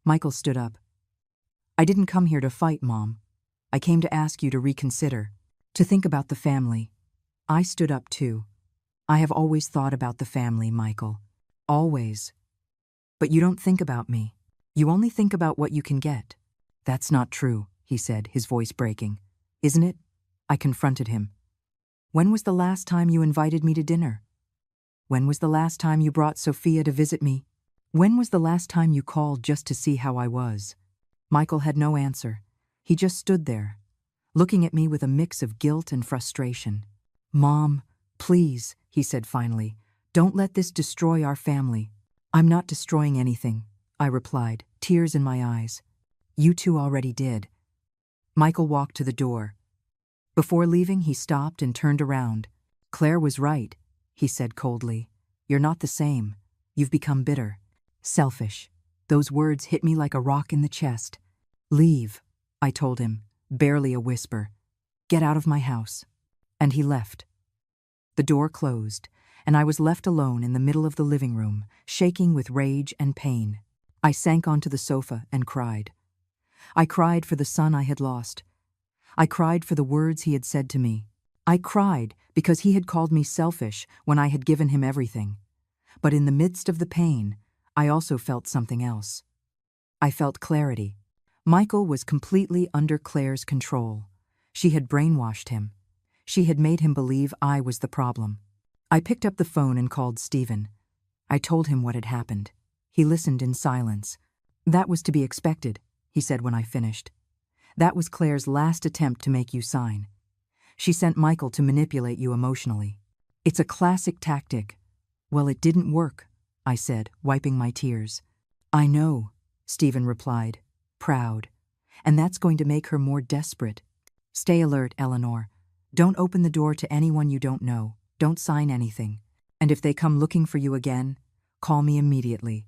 Michael stood up. "I didn't come here to fight, Mom. I came to ask you to reconsider, to think about the family." I stood up too. "I have always thought about the family, Michael. Always. But you don't think about me. You only think about what you can get. That's not true, he said, his voice breaking. Isn't it? I confronted him. When was the last time you invited me to dinner? When was the last time you brought Sophia to visit me? When was the last time you called just to see how I was? Michael had no answer. He just stood there, looking at me with a mix of guilt and frustration. Mom, please, he said finally, don't let this destroy our family. I'm not destroying anything, I replied, tears in my eyes. You two already did. Michael walked to the door. Before leaving, he stopped and turned around. Claire was right, he said coldly. You're not the same. You've become bitter. Selfish. Those words hit me like a rock in the chest. Leave, I told him, barely a whisper. Get out of my house. And he left. The door closed, and I was left alone in the middle of the living room, shaking with rage and pain. I sank onto the sofa and cried. I cried for the son I had lost. I cried for the words he had said to me. I cried because he had called me selfish when I had given him everything. But in the midst of the pain, I also felt something else. I felt clarity. Michael was completely under Claire's control. She had brainwashed him. She had made him believe I was the problem. I picked up the phone and called Stephen. I told him what had happened. He listened in silence. That was to be expected, he said when I finished. That was Claire's last attempt to make you sign. She sent Michael to manipulate you emotionally. It's a classic tactic. Well, it didn't work, I said, wiping my tears. I know, Stephen replied, proud. And that's going to make her more desperate. Stay alert, Eleanor. Don't open the door to anyone you don't know. Don't sign anything. And if they come looking for you again, call me immediately.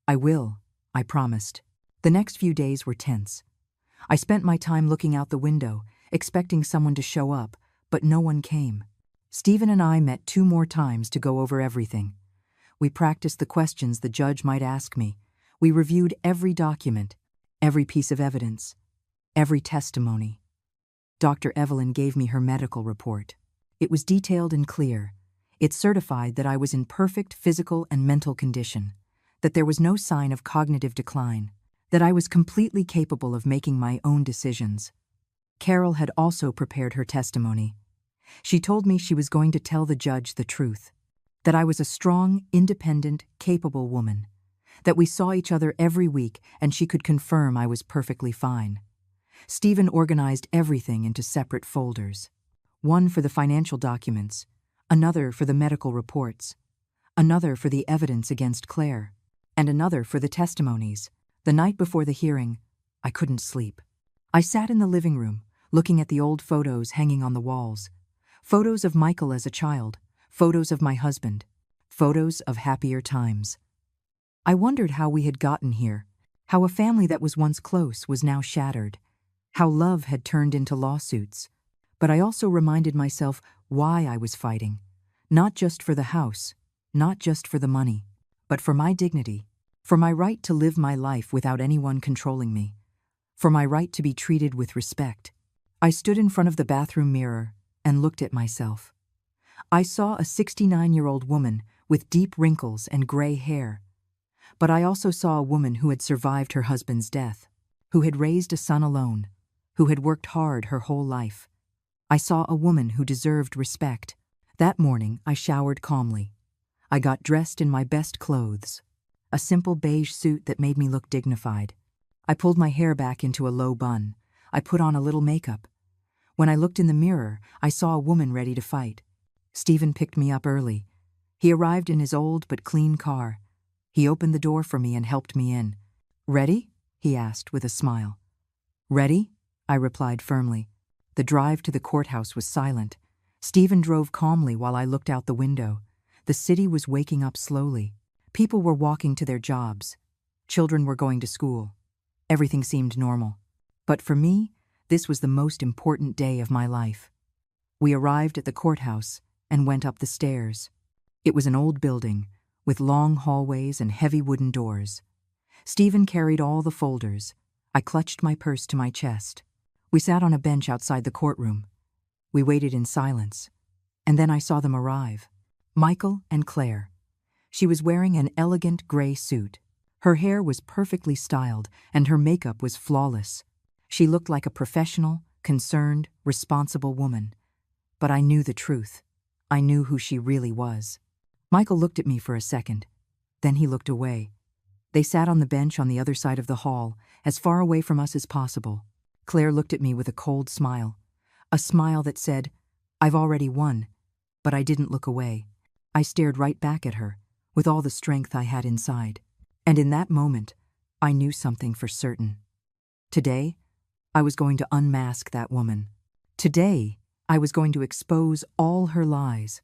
I will, I promised. The next few days were tense. I spent my time looking out the window, expecting someone to show up, but no one came. Stephen and I met 2 more times to go over everything. We practiced the questions the judge might ask me. We reviewed every document, every piece of evidence, every testimony. Dr. Evelyn gave me her medical report. It was detailed and clear. It certified that I was in perfect physical and mental condition, that there was no sign of cognitive decline, that I was completely capable of making my own decisions. Carol had also prepared her testimony. She told me she was going to tell the judge the truth, that I was a strong, independent, capable woman, that we saw each other every week and she could confirm I was perfectly fine. Stephen organized everything into separate folders. One for the financial documents, another for the medical reports, another for the evidence against Claire, and another for the testimonies. The night before the hearing, I couldn't sleep. I sat in the living room, looking at the old photos hanging on the walls. Photos of Michael as a child, photos of my husband, photos of happier times. I wondered how we had gotten here, how a family that was once close was now shattered, how love had turned into lawsuits. But I also reminded myself why I was fighting, not just for the house, not just for the money, but for my dignity, for my right to live my life without anyone controlling me, for my right to be treated with respect. I stood in front of the bathroom mirror and looked at myself. I saw a 69-year-old woman with deep wrinkles and gray hair. But I also saw a woman who had survived her husband's death, who had raised a son alone, who had worked hard her whole life. I saw a woman who deserved respect. That morning, I showered calmly. I got dressed in my best clothes, a simple beige suit that made me look dignified. I pulled my hair back into a low bun. I put on a little makeup. When I looked in the mirror, I saw a woman ready to fight. Stephen picked me up early. He arrived in his old but clean car. He opened the door for me and helped me in. "Ready?" he asked with a smile. "Ready?" I replied firmly. The drive to the courthouse was silent. Stephen drove calmly while I looked out the window. The city was waking up slowly. People were walking to their jobs. Children were going to school. Everything seemed normal. But for me, this was the most important day of my life. We arrived at the courthouse and went up the stairs. It was an old building, with long hallways and heavy wooden doors. Stephen carried all the folders. I clutched my purse to my chest. We sat on a bench outside the courtroom. We waited in silence. And then I saw them arrive. Michael and Claire. She was wearing an elegant gray suit. Her hair was perfectly styled, and her makeup was flawless. She looked like a professional, concerned, responsible woman. But I knew the truth. I knew who she really was. Michael looked at me for a second. Then he looked away. They sat on the bench on the other side of the hall, as far away from us as possible. Claire looked at me with a cold smile. A smile that said, "I've already won." But I didn't look away. I stared right back at her, with all the strength I had inside. And in that moment, I knew something for certain. Today, I was going to unmask that woman. Today, I was going to expose all her lies.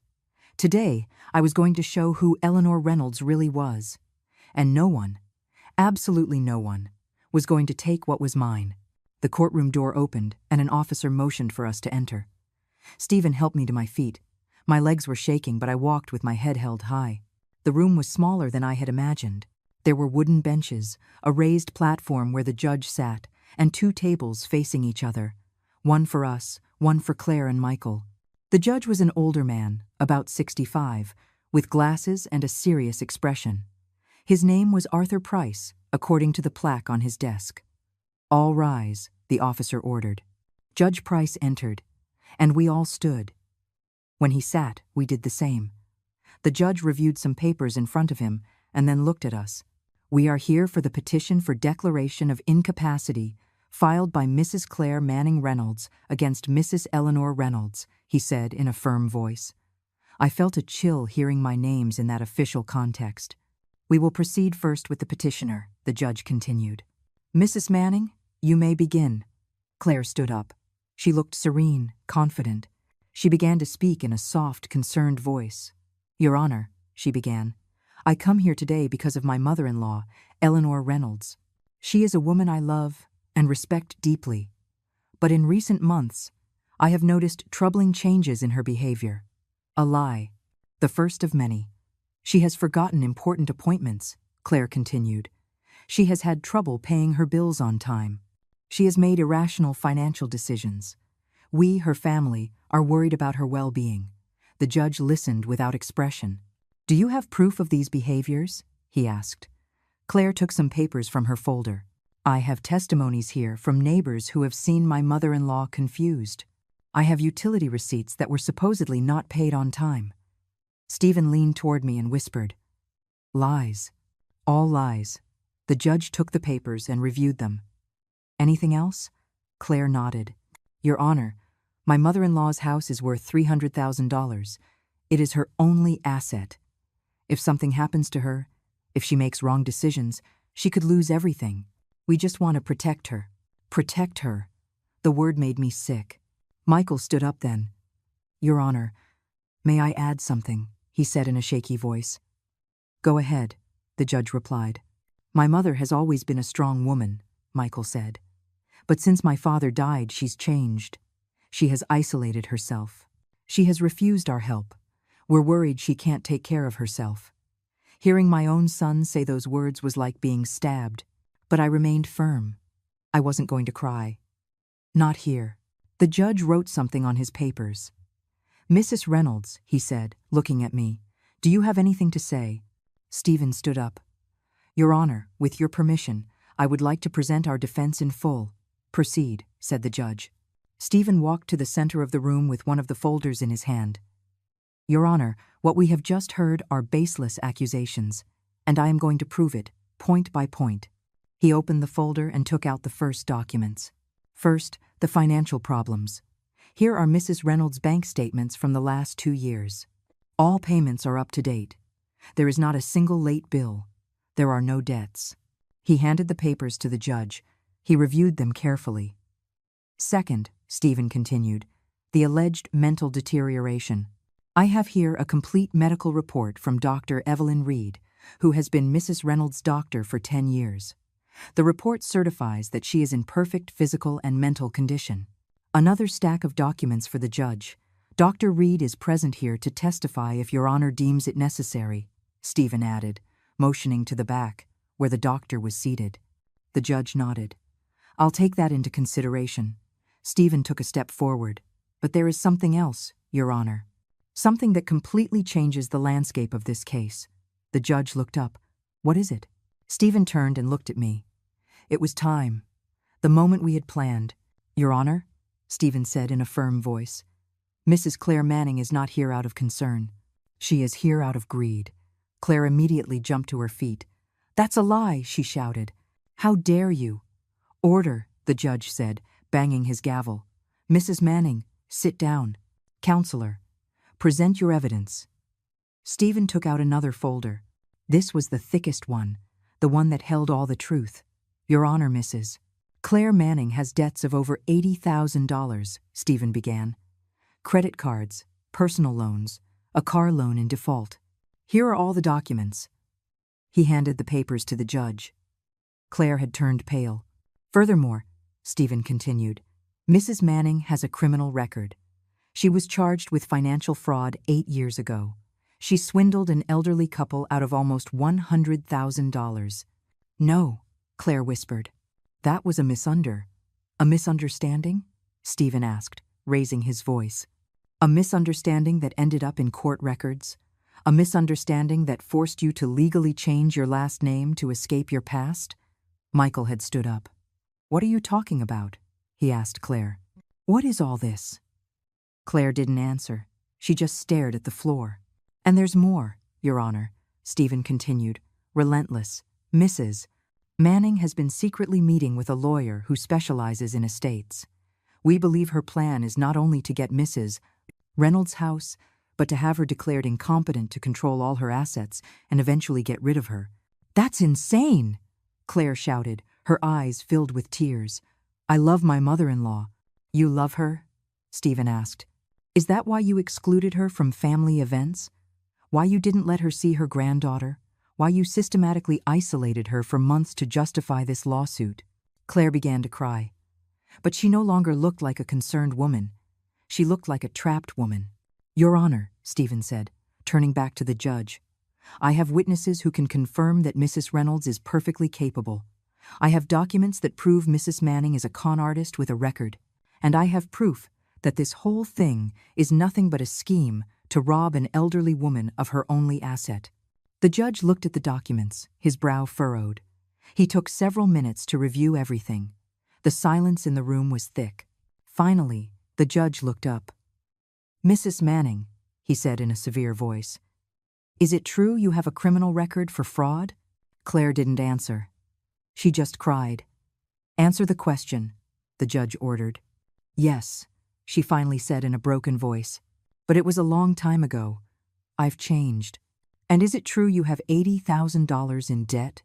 Today, I was going to show who Eleanor Reynolds really was. And no one, absolutely no one, was going to take what was mine. The courtroom door opened, and an officer motioned for us to enter. Stephen helped me to my feet. My legs were shaking, but I walked with my head held high. The room was smaller than I had imagined. There were wooden benches, a raised platform where the judge sat, and 2 tables facing each other. One for us, one for Claire and Michael. The judge was an older man, about 65, with glasses and a serious expression. His name was Arthur Price, according to the plaque on his desk. "All rise," the officer ordered. Judge Price entered, and we all stood. When he sat, we did the same. The judge reviewed some papers in front of him and then looked at us. "We are here for the petition for declaration of incapacity filed by Mrs. Claire Manning Reynolds against Mrs. Eleanor Reynolds," he said in a firm voice. I felt a chill hearing my names in that official context. "We will proceed first with the petitioner," the judge continued. "Mrs. Manning, you may begin." Claire stood up. She looked serene, confident. She began to speak in a soft, concerned voice. "Your Honor," she began, "I come here today because of my mother-in-law, Eleanor Reynolds. She is a woman I love and respect deeply. But in recent months, I have noticed troubling changes in her behavior. A lie, the first of many. She has forgotten important appointments," Claire continued. "She has had trouble paying her bills on time. She has made irrational financial decisions. We, her family, are worried about her well-being." The judge listened without expression. "Do you have proof of these behaviors?" he asked. Claire took some papers from her folder. "I have testimonies here from neighbors who have seen my mother-in-law confused. I have utility receipts that were supposedly not paid on time." Stephen leaned toward me and whispered, "Lies. All lies." The judge took the papers and reviewed them. "Anything else?" Claire nodded. "Your Honor, my mother-in-law's house is worth $300,000. It is her only asset. If something happens to her, if she makes wrong decisions, she could lose everything. We just want to protect her." Protect her. The word made me sick. Michael stood up then. "Your Honor, may I add something?" he said in a shaky voice. "Go ahead," the judge replied. "My mother has always been a strong woman," Michael said. "But since my father died, she's changed. She has isolated herself. She has refused our help. We're worried she can't take care of herself." Hearing my own son say those words was like being stabbed, but I remained firm. I wasn't going to cry. "Not here." The judge wrote something on his papers. "Mrs. Reynolds," he said, looking at me, "do you have anything to say?" Stephen stood up. "Your Honor, with your permission, I would like to present our defense in full." "Proceed," said the judge. Stephen walked to the center of the room with one of the folders in his hand. "Your Honor, what we have just heard are baseless accusations, and I am going to prove it, point by point." He opened the folder and took out the first documents. First, the financial problems. Here are Mrs. Reynolds' bank statements from the last 2 years. All payments are up to date. There is not a single late bill. There are no debts. He handed the papers to the judge. He reviewed them carefully. "Second," Stephen continued, "the alleged mental deterioration. I have here a complete medical report from Dr. Evelyn Reed, who has been Mrs. Reynolds' doctor for 10 years. The report certifies that she is in perfect physical and mental condition." Another stack of documents for the judge. "Dr. Reed is present here to testify if Your Honor deems it necessary," Stephen added, motioning to the back, where the doctor was seated. The judge nodded. "I'll take that into consideration." Stephen took a step forward. "But there is something else, Your Honor. Something that completely changes the landscape of this case." The judge looked up. "What is it?" Stephen turned and looked at me. It was time. The moment we had planned. Your Honor, Stephen said in a firm voice, Mrs. Claire Manning is not here out of concern. She is here out of greed. Claire immediately jumped to her feet. That's a lie, she shouted. How dare you? Order, the judge said, banging his gavel. Mrs. Manning, sit down. Counselor, present your evidence. Stephen took out another folder. This was the thickest one, the one that held all the truth. Your Honor, Mrs. Claire Manning has debts of over $80,000, Stephen began. Credit cards, personal loans, a car loan in default. Here are all the documents. He handed the papers to the judge. Claire had turned pale. Furthermore, Stephen continued, Mrs. Manning has a criminal record. She was charged with financial fraud 8 years ago. She swindled an elderly couple out of almost $100,000. No, Claire whispered. That was a misunderstanding? Stephen asked, raising his voice. A misunderstanding that ended up in court records? A misunderstanding that forced you to legally change your last name to escape your past? Michael had stood up. What are you talking about? He asked Claire. What is all this? Claire didn't answer. She just stared at the floor. And there's more, Your Honor, Stephen continued, relentless. Mrs. Manning has been secretly meeting with a lawyer who specializes in estates. We believe her plan is not only to get Mrs. Reynolds' house, but to have her declared incompetent to control all her assets and eventually get rid of her. That's insane, Claire shouted, her eyes filled with tears. I love my mother-in-law. You love her? Stephen asked. Is that why you excluded her from family events? Why you didn't let her see her granddaughter? Why you systematically isolated her for months to justify this lawsuit? Claire began to cry. But she no longer looked like a concerned woman. She looked like a trapped woman. Your Honor, Stephen said, turning back to the judge. I have witnesses who can confirm that Mrs. Reynolds is perfectly capable. I have documents that prove Mrs. Manning is a con artist with a record. And I have proof that this whole thing is nothing but a scheme to rob an elderly woman of her only asset. The judge looked at the documents, his brow furrowed. He took several minutes to review everything. The silence in the room was thick. Finally, the judge looked up. Mrs. Manning, he said in a severe voice, is it true you have a criminal record for fraud? Claire didn't answer. She just cried. Answer the question, the judge ordered. Yes, she finally said in a broken voice. But it was a long time ago. I've changed. And is it true you have $80,000 in debt?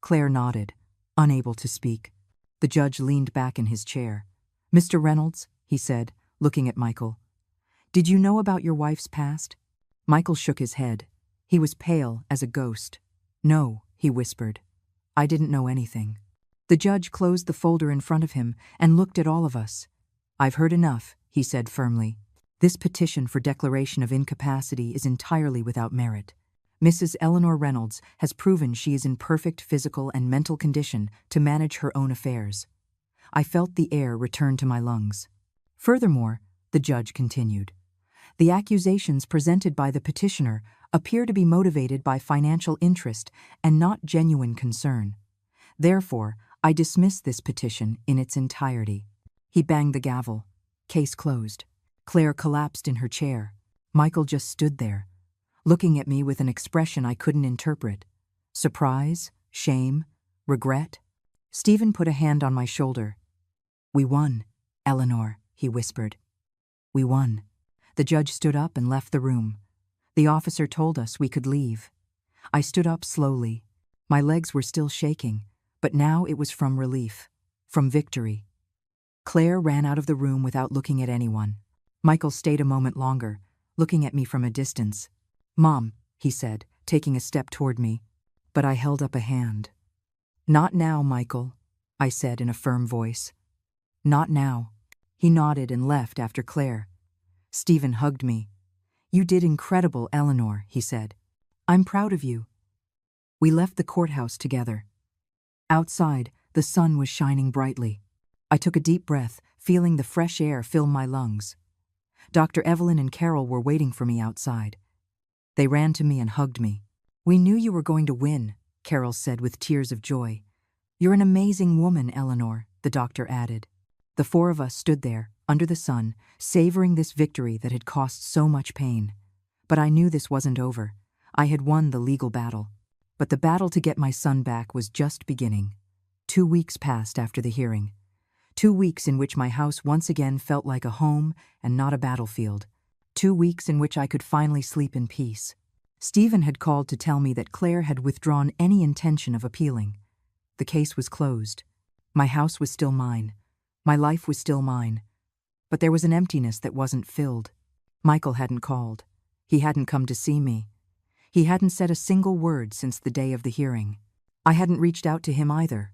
Claire nodded, unable to speak. The judge leaned back in his chair. Mr. Reynolds, he said, looking at Michael. Did you know about your wife's past? Michael shook his head. He was pale as a ghost. No, he whispered. I didn't know anything. The judge closed the folder in front of him and looked at all of us. I've heard enough, he said firmly. This petition for declaration of incapacity is entirely without merit. Mrs. Eleanor Reynolds has proven she is in perfect physical and mental condition to manage her own affairs. I felt the air return to my lungs. Furthermore, the judge continued, the accusations presented by the petitioner appear to be motivated by financial interest and not genuine concern. Therefore, I dismiss this petition in its entirety. He banged the gavel. Case closed. Claire collapsed in her chair. Michael just stood there, looking at me with an expression I couldn't interpret. Surprise? Shame? Regret? Stephen put a hand on my shoulder. We won, Eleanor, he whispered. We won. The judge stood up and left the room. The officer told us we could leave. I stood up slowly. My legs were still shaking, but now it was from relief, from victory. Claire ran out of the room without looking at anyone. Michael stayed a moment longer, looking at me from a distance. Mom, he said, taking a step toward me, but I held up a hand. Not now, Michael, I said in a firm voice. Not now. He nodded and left after Claire. Stephen hugged me. You did incredible, Eleanor, he said. I'm proud of you. We left the courthouse together. Outside, the sun was shining brightly. I took a deep breath, feeling the fresh air fill my lungs. Dr. Evelyn and Carol were waiting for me outside. They ran to me and hugged me. We knew you were going to win, Carol said with tears of joy. "You're an amazing woman, Eleanor," the doctor added. The four of us stood there, under the sun, savoring this victory that had cost so much pain. But I knew this wasn't over. I had won the legal battle. But the battle to get my son back was just beginning. 2 weeks passed after the hearing. 2 weeks in which my house once again felt like a home and not a battlefield. 2 weeks in which I could finally sleep in peace. Stephen had called to tell me that Claire had withdrawn any intention of appealing. The case was closed. My house was still mine. My life was still mine. But there was an emptiness that wasn't filled. Michael hadn't called. He hadn't come to see me. He hadn't said a single word since the day of the hearing. I hadn't reached out to him either.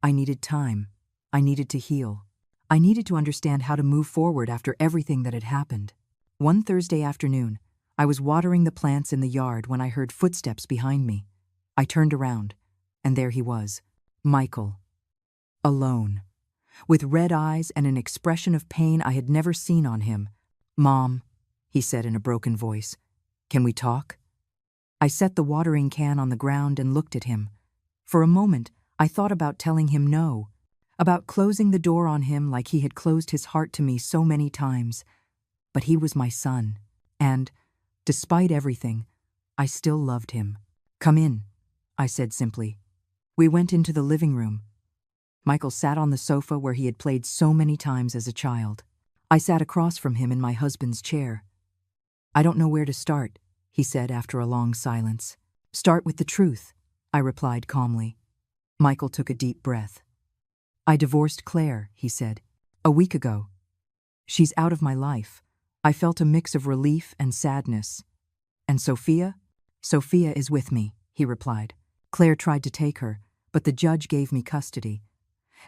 I needed time. I needed to heal. I needed to understand how to move forward after everything that had happened. One Thursday afternoon, I was watering the plants in the yard when I heard footsteps behind me. I turned around, and there he was, Michael. Alone. With red eyes and an expression of pain I had never seen on him. "Mom," he said in a broken voice, "can we talk?" I set the watering can on the ground and looked at him. For a moment, I thought about telling him no, about closing the door on him like he had closed his heart to me so many times. But he was my son, and, despite everything, I still loved him. "Come in," I said simply. We went into the living room. Michael sat on the sofa where he had played so many times as a child. I sat across from him in my husband's chair. "I don't know where to start," he said after a long silence. "Start with the truth," I replied calmly. Michael took a deep breath. "I divorced Claire," he said, "a week ago. She's out of my life." I felt a mix of relief and sadness. "And Sophia?" "Sophia is with me," he replied. "Claire tried to take her, but the judge gave me custody.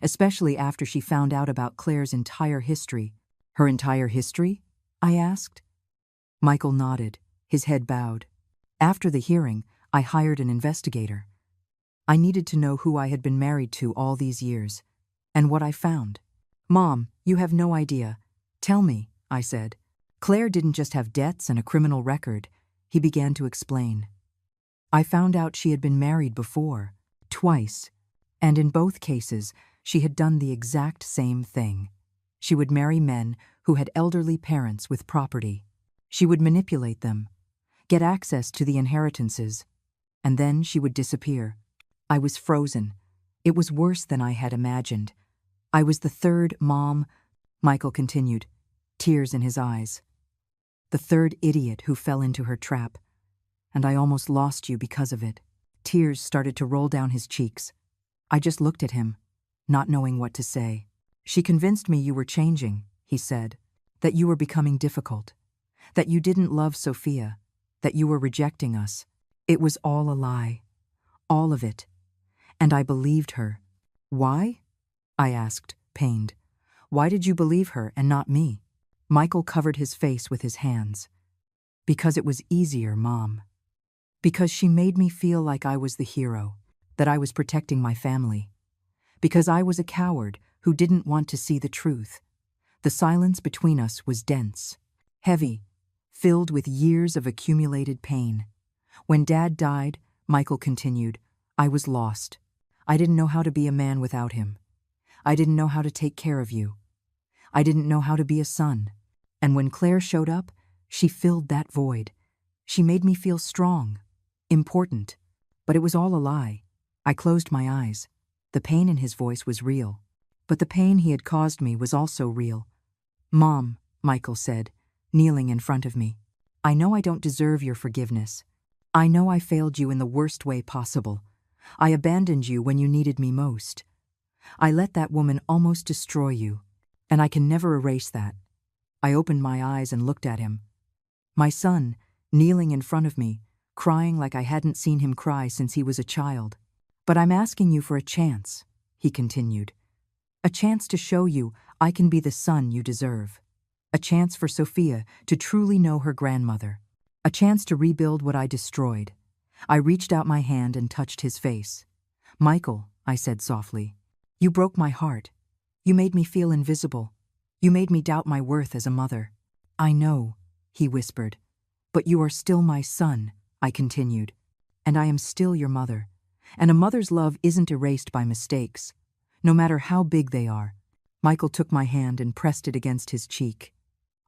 Especially after she found out about Claire's entire history." "Her entire history?" I asked. Michael nodded, his head bowed. "After the hearing, I hired an investigator. I needed to know who I had been married to all these years, and what I found." "Mom, you have no idea. Tell me," I said. "Claire didn't just have debts and a criminal record," he began to explain. "I found out she had been married before, twice, and in both cases, she had done the exact same thing. She would marry men who had elderly parents with property. She would manipulate them, get access to the inheritances, and then she would disappear." I was frozen. It was worse than I had imagined. "I was the third mom," Michael continued, tears in his eyes. "The third idiot who fell into her trap. And I almost lost you because of it." Tears started to roll down his cheeks. I just looked at him, not knowing what to say. "She convinced me you were changing," he said, "that you were becoming difficult, that you didn't love Sophia, that you were rejecting us. It was all a lie. All of it. And I believed her." "Why?" I asked, pained. "Why did you believe her and not me?" Michael covered his face with his hands. "Because it was easier, Mom. Because she made me feel like I was the hero, that I was protecting my family. Because I was a coward who didn't want to see the truth. The silence between us was dense, heavy, filled with years of accumulated pain. When Dad died," Michael continued, "I was lost. I didn't know how to be a man without him. I didn't know how to take care of you. I didn't know how to be a son. And when Claire showed up, she filled that void. She made me feel strong, important. But it was all a lie. I closed my eyes. The pain in his voice was real. But the pain he had caused me was also real." "Mom," Michael said, kneeling in front of me, "I know I don't deserve your forgiveness. I know I failed you in the worst way possible. I abandoned you when you needed me most. I let that woman almost destroy you, and I can never erase that." I opened my eyes and looked at him. My son, kneeling in front of me, crying like I hadn't seen him cry since he was a child. "But I'm asking you for a chance," he continued. "A chance to show you I can be the son you deserve. A chance for Sophia to truly know her grandmother. A chance to rebuild what I destroyed." I reached out my hand and touched his face. "Michael," I said softly, "you broke my heart. You made me feel invisible. You made me doubt my worth as a mother." "I know," he whispered. "But you are still my son," I continued. "And I am still your mother. And a mother's love isn't erased by mistakes, no matter how big they are. Michael took my hand and pressed it against his cheek.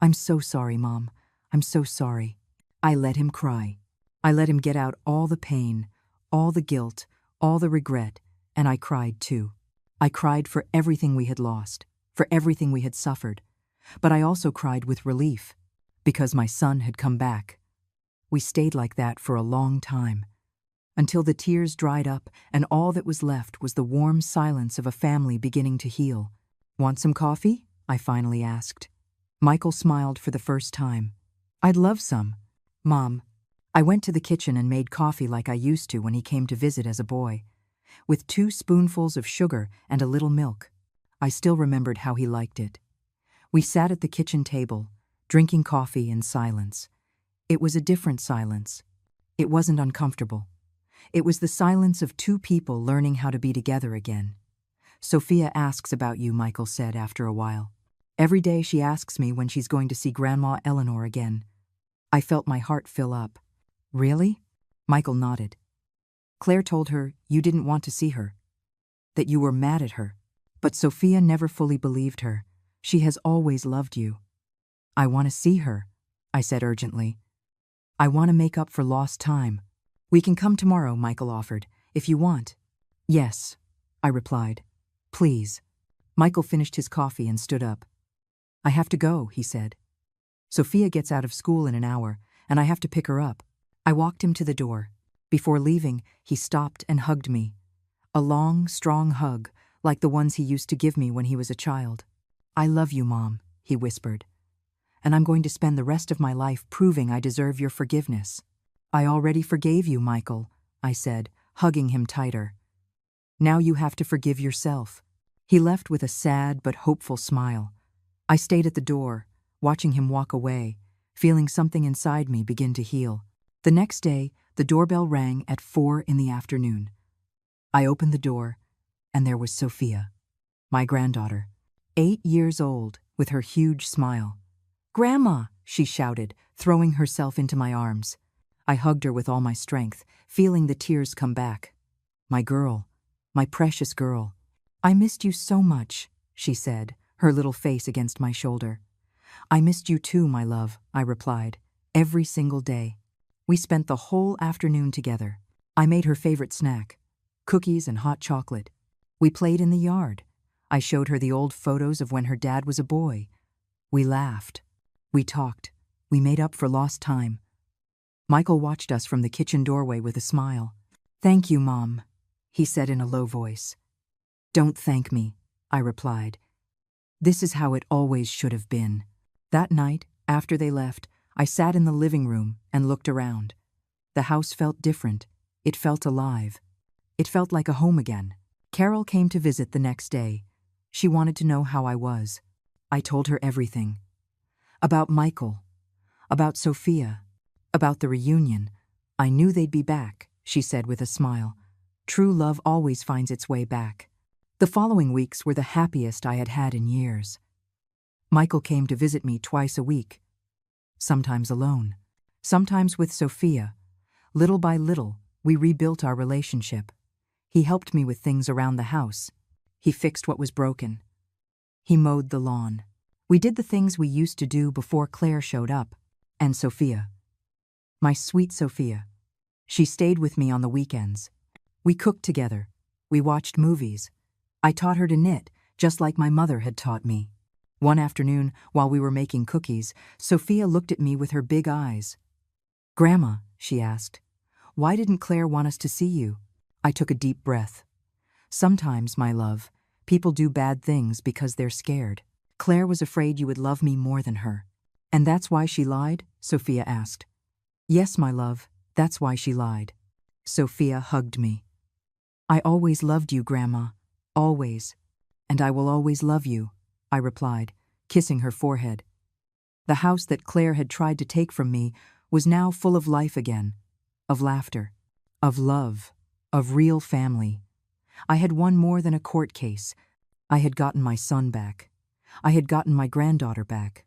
I'm so sorry, Mom. I'm so sorry. I let him cry. I let him get out all the pain, all the guilt, all the regret, and I cried too. I cried for everything we had lost, for everything we had suffered. But I also cried with relief, because my son had come back. We stayed like that for a long time, until the tears dried up and all that was left was the warm silence of a family beginning to heal. Want some coffee? I finally asked. Michael smiled for the first time. I'd love some. Mom. I went to the kitchen and made coffee like I used to when he came to visit as a boy, with 2 spoonfuls of sugar and a little milk. I still remembered how he liked it. We sat at the kitchen table, drinking coffee in silence. It was a different silence. It wasn't uncomfortable. It was the silence of 2 people learning how to be together again. Sophia asks about you, Michael said after a while. Every day she asks me when she's going to see Grandma Eleanor again. I felt my heart fill up. Really? Michael nodded. Claire told her you didn't want to see her, that you were mad at her. But Sophia never fully believed her. She has always loved you. I want to see her, I said urgently. I want to make up for lost time. We can come tomorrow, Michael offered, if you want. Yes, I replied. Please. Michael finished his coffee and stood up. I have to go, he said. Sophia gets out of school in an hour, and I have to pick her up. I walked him to the door. Before leaving, he stopped and hugged me. A long, strong hug, like the ones he used to give me when he was a child. I love you, Mom, he whispered. And I'm going to spend the rest of my life proving I deserve your forgiveness. I already forgave you, Michael, I said, hugging him tighter. Now you have to forgive yourself. He left with a sad but hopeful smile. I stayed at the door, watching him walk away, feeling something inside me begin to heal. The next day, the doorbell rang at 4 in the afternoon. I opened the door, and there was Sophia, my granddaughter, 8 years old, with her huge smile. Grandma, she shouted, throwing herself into my arms. I hugged her with all my strength, feeling the tears come back. My girl, my precious girl. I missed you so much, she said, her little face against my shoulder. I missed you too, my love, I replied, every single day. We spent the whole afternoon together. I made her favorite snack, cookies and hot chocolate. We played in the yard. I showed her the old photos of when her dad was a boy. We laughed. We talked. We made up for lost time. Michael watched us from the kitchen doorway with a smile. Thank you, Mom, he said in a low voice. Don't thank me, I replied. This is how it always should have been. That night, after they left, I sat in the living room and looked around. The house felt different. It felt alive. It felt like a home again. Carol came to visit the next day. She wanted to know how I was. I told her everything. About Michael. About Sophia. About the reunion. I knew they'd be back, she said with a smile. True love always finds its way back. The following weeks were the happiest I had had in years. Michael came to visit me twice a week. Sometimes alone. Sometimes with Sophia. Little by little, we rebuilt our relationship. He helped me with things around the house. He fixed what was broken. He mowed the lawn. We did the things we used to do before Claire showed up. And Sophia. My sweet Sophia. She stayed with me on the weekends. We cooked together. We watched movies. I taught her to knit, just like my mother had taught me. One afternoon, while we were making cookies, Sophia looked at me with her big eyes. Grandma, she asked, why didn't Claire want us to see you? I took a deep breath. Sometimes, my love, people do bad things because they're scared. Claire was afraid you would love me more than her. And that's why she lied? Sophia asked. Yes, my love, that's why she lied. Sophia hugged me. I always loved you, Grandma. Always. And I will always love you, I replied, kissing her forehead. The house that Claire had tried to take from me was now full of life again, of laughter, of love, of real family. I had won more than a court case. I had gotten my son back. I had gotten my granddaughter back.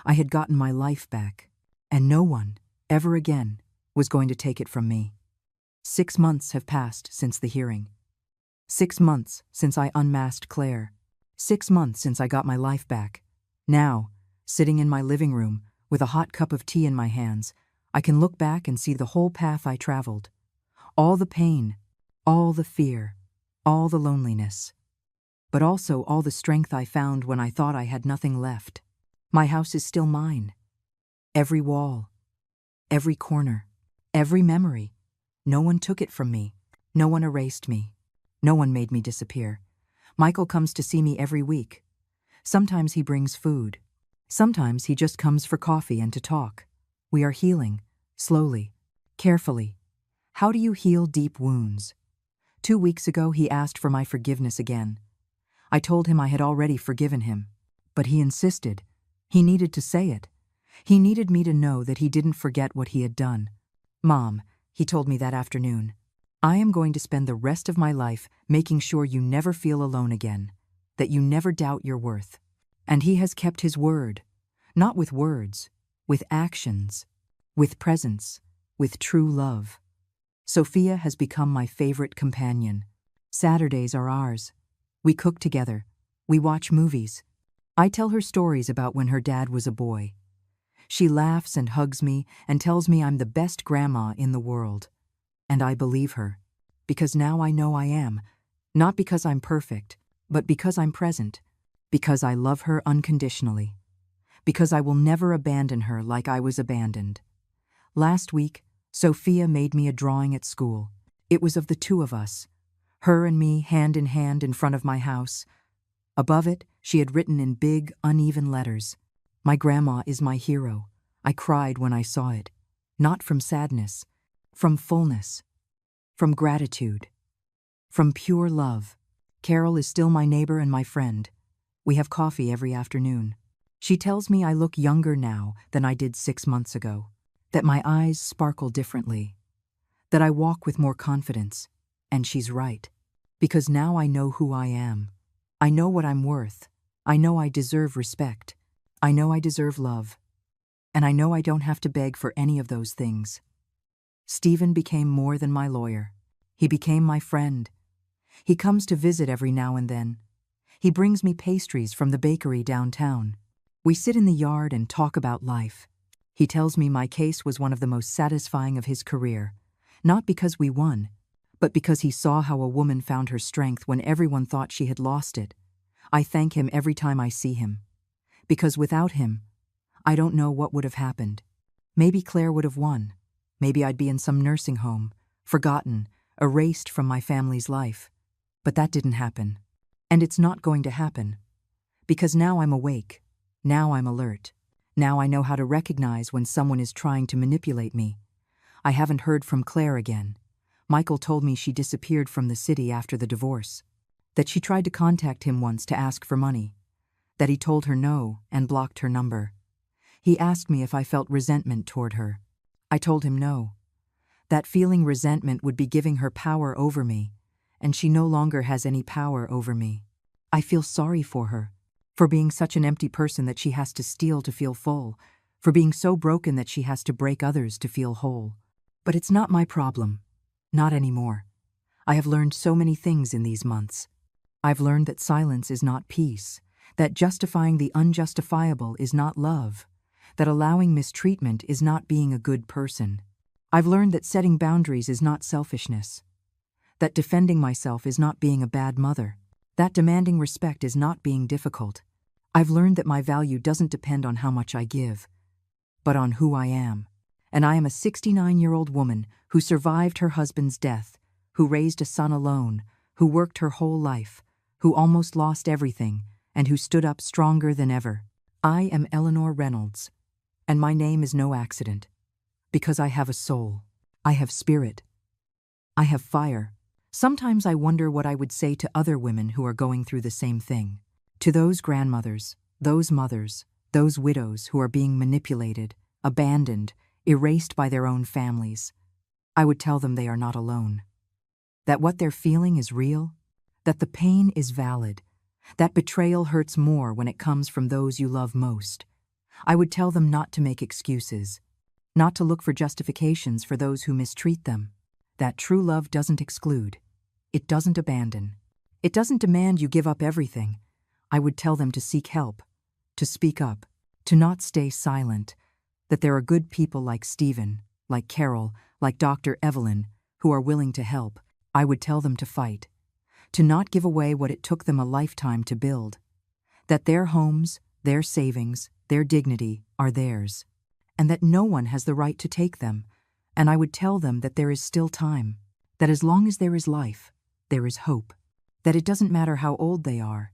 I had gotten my life back. And no one, ever again, was going to take it from me. 6 months have passed since the hearing. 6 months since I unmasked Claire. 6 months since I got my life back. Now, sitting in my living room with a hot cup of tea in my hands, I can look back and see the whole path I traveled. All the pain, all the fear, all the loneliness. But also all the strength I found when I thought I had nothing left. My house is still mine. Every wall, every corner, every memory. No one took it from me. No one erased me. No one made me disappear. Michael comes to see me every week. Sometimes he brings food. Sometimes he just comes for coffee and to talk. We are healing, slowly, carefully. How do you heal deep wounds? 2 weeks ago he asked for my forgiveness again. I told him I had already forgiven him. But he insisted. He needed to say it. He needed me to know that he didn't forget what he had done. Mom, he told me that afternoon, I am going to spend the rest of my life making sure you never feel alone again, that you never doubt your worth. And he has kept his word, not with words, with actions, with presence, with true love. Sophia has become my favorite companion. Saturdays are ours. We cook together. We watch movies. I tell her stories about when her dad was a boy. She laughs and hugs me and tells me I'm the best grandma in the world. And I believe her, because now I know I am, not because I'm perfect, but because I'm present, because I love her unconditionally, because I will never abandon her like I was abandoned. Last week, Sophia made me a drawing at school. It was of the two of us, her and me hand in front of my house. Above it, she had written in big, uneven letters, "My grandma is my hero." I cried when I saw it, not from sadness, from fullness, from gratitude, from pure love. Carol is still my neighbor and my friend. We have coffee every afternoon. She tells me I look younger now than I did 6 months ago, that my eyes sparkle differently, that I walk with more confidence. And she's right, because now I know who I am. I know what I'm worth. I know I deserve respect. I know I deserve love. And I know I don't have to beg for any of those things. Stephen became more than my lawyer. He became my friend. He comes to visit every now and then. He brings me pastries from the bakery downtown. We sit in the yard and talk about life. He tells me my case was one of the most satisfying of his career, not because we won, but because he saw how a woman found her strength when everyone thought she had lost it. I thank him every time I see him, because without him, I don't know what would have happened. Maybe Claire would have won. Maybe I'd be in some nursing home, forgotten, erased from my family's life. But that didn't happen. And it's not going to happen. Because now I'm awake. Now I'm alert. Now I know how to recognize when someone is trying to manipulate me. I haven't heard from Claire again. Michael told me she disappeared from the city after the divorce. That she tried to contact him once to ask for money. That he told her no and blocked her number. He asked me if I felt resentment toward her. I told him no. That feeling resentment would be giving her power over me, and she no longer has any power over me. I feel sorry for her, for being such an empty person that she has to steal to feel full, for being so broken that she has to break others to feel whole. But it's not my problem. Not anymore. I have learned so many things in these months. I've learned that silence is not peace, that justifying the unjustifiable is not love, that allowing mistreatment is not being a good person. I've learned that setting boundaries is not selfishness, that defending myself is not being a bad mother, that demanding respect is not being difficult. I've learned that my value doesn't depend on how much I give, but on who I am. And I am a 69-year-old woman who survived her husband's death, who raised a son alone, who worked her whole life, who almost lost everything, and who stood up stronger than ever. I am Eleanor Reynolds, and my name is no accident, because I have a soul. I have spirit. I have fire. Sometimes I wonder what I would say to other women who are going through the same thing. To those grandmothers, those mothers, those widows who are being manipulated, abandoned, erased by their own families. I would tell them they are not alone. That what they're feeling is real, that the pain is valid, that betrayal hurts more when it comes from those you love most. I would tell them not to make excuses, not to look for justifications for those who mistreat them, that true love doesn't exclude. It doesn't abandon. It doesn't demand you give up everything. I would tell them to seek help, to speak up, to not stay silent, that there are good people like Stephen, like Carol, like Dr. Evelyn, who are willing to help. I would tell them to fight, to not give away what it took them a lifetime to build, that their homes, their savings, their dignity are theirs, and that no one has the right to take them. And I would tell them that there is still time, that as long as there is life, there is hope, that it doesn't matter how old they are,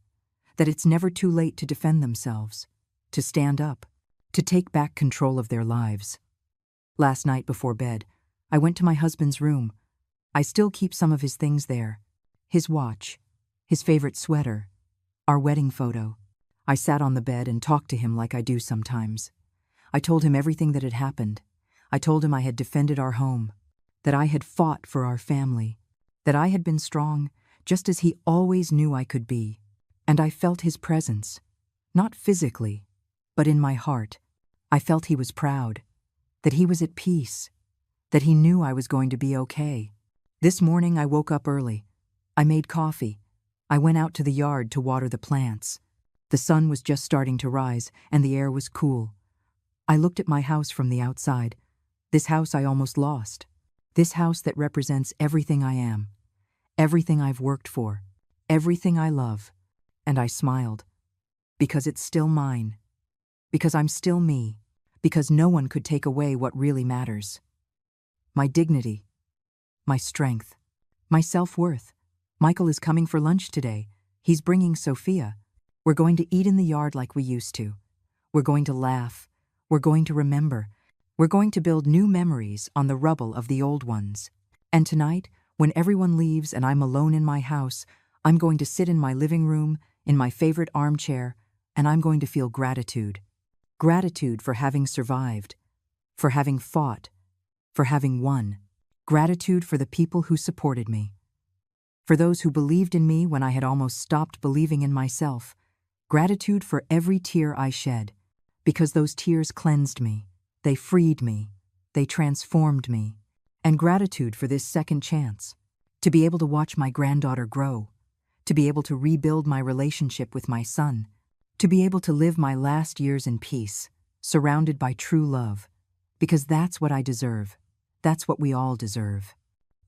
that it's never too late to defend themselves, to stand up, to take back control of their lives. Last night before bed, I went to my husband's room. I still keep some of his things there. His watch, his favorite sweater, our wedding photo. I sat on the bed and talked to him like I do sometimes. I told him everything that had happened. I told him I had defended our home, that I had fought for our family, that I had been strong, just as he always knew I could be. And I felt his presence, not physically, but in my heart. I felt he was proud, that he was at peace, that he knew I was going to be okay. This morning I woke up early. I made coffee. I went out to the yard to water the plants. The sun was just starting to rise, and the air was cool. I looked at my house from the outside. This house I almost lost. This house that represents everything I am, everything I've worked for, everything I love. And I smiled. Because it's still mine. Because I'm still me. Because no one could take away what really matters. My dignity. My strength. My self-worth. Michael is coming for lunch today. He's bringing Sophia. We're going to eat in the yard like we used to. We're going to laugh. We're going to remember. We're going to build new memories on the rubble of the old ones. And tonight, when everyone leaves and I'm alone in my house, I'm going to sit in my living room, in my favorite armchair, and I'm going to feel gratitude. Gratitude for having survived, for having fought, for having won. Gratitude for the people who supported me. For those who believed in me when I had almost stopped believing in myself. Gratitude for every tear I shed, because those tears cleansed me, they freed me, they transformed me. And gratitude for this second chance, to be able to watch my granddaughter grow, to be able to rebuild my relationship with my son, to be able to live my last years in peace, surrounded by true love, because that's what I deserve. That's what we all deserve.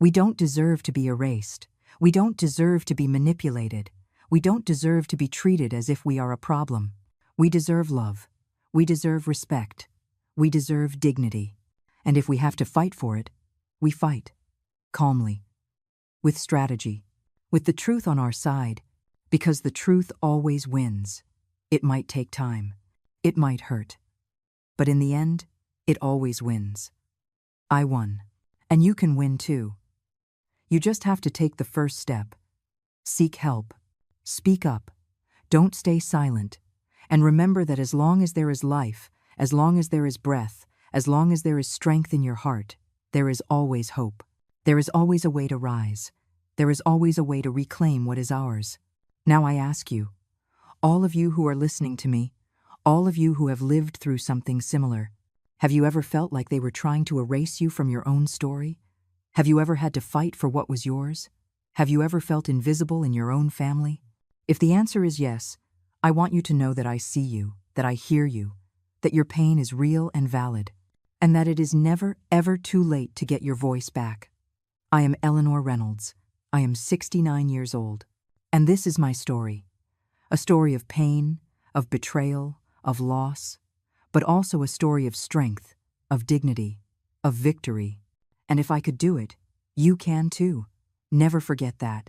We don't deserve to be erased. We don't deserve to be manipulated. We don't deserve to be treated as if we are a problem. We deserve love. We deserve respect. We deserve dignity. And if we have to fight for it, we fight. Calmly. With strategy. With the truth on our side. Because the truth always wins. It might take time. It might hurt. But in the end, it always wins. I won. And you can win too. You just have to take the first step. Seek help. Speak up. Don't stay silent. And remember that as long as there is life, as long as there is breath, as long as there is strength in your heart, there is always hope. There is always a way to rise. There is always a way to reclaim what is ours. Now I ask you, all of you who are listening to me, all of you who have lived through something similar, have you ever felt like they were trying to erase you from your own story? Have you ever had to fight for what was yours? Have you ever felt invisible in your own family? If the answer is yes, I want you to know that I see you, that I hear you, that your pain is real and valid, and that it is never, ever too late to get your voice back. I am Eleanor Reynolds. I am 69 years old, and this is my story. A story of pain, of betrayal, of loss, but also a story of strength, of dignity, of victory. And if I could do it, you can too. Never forget that.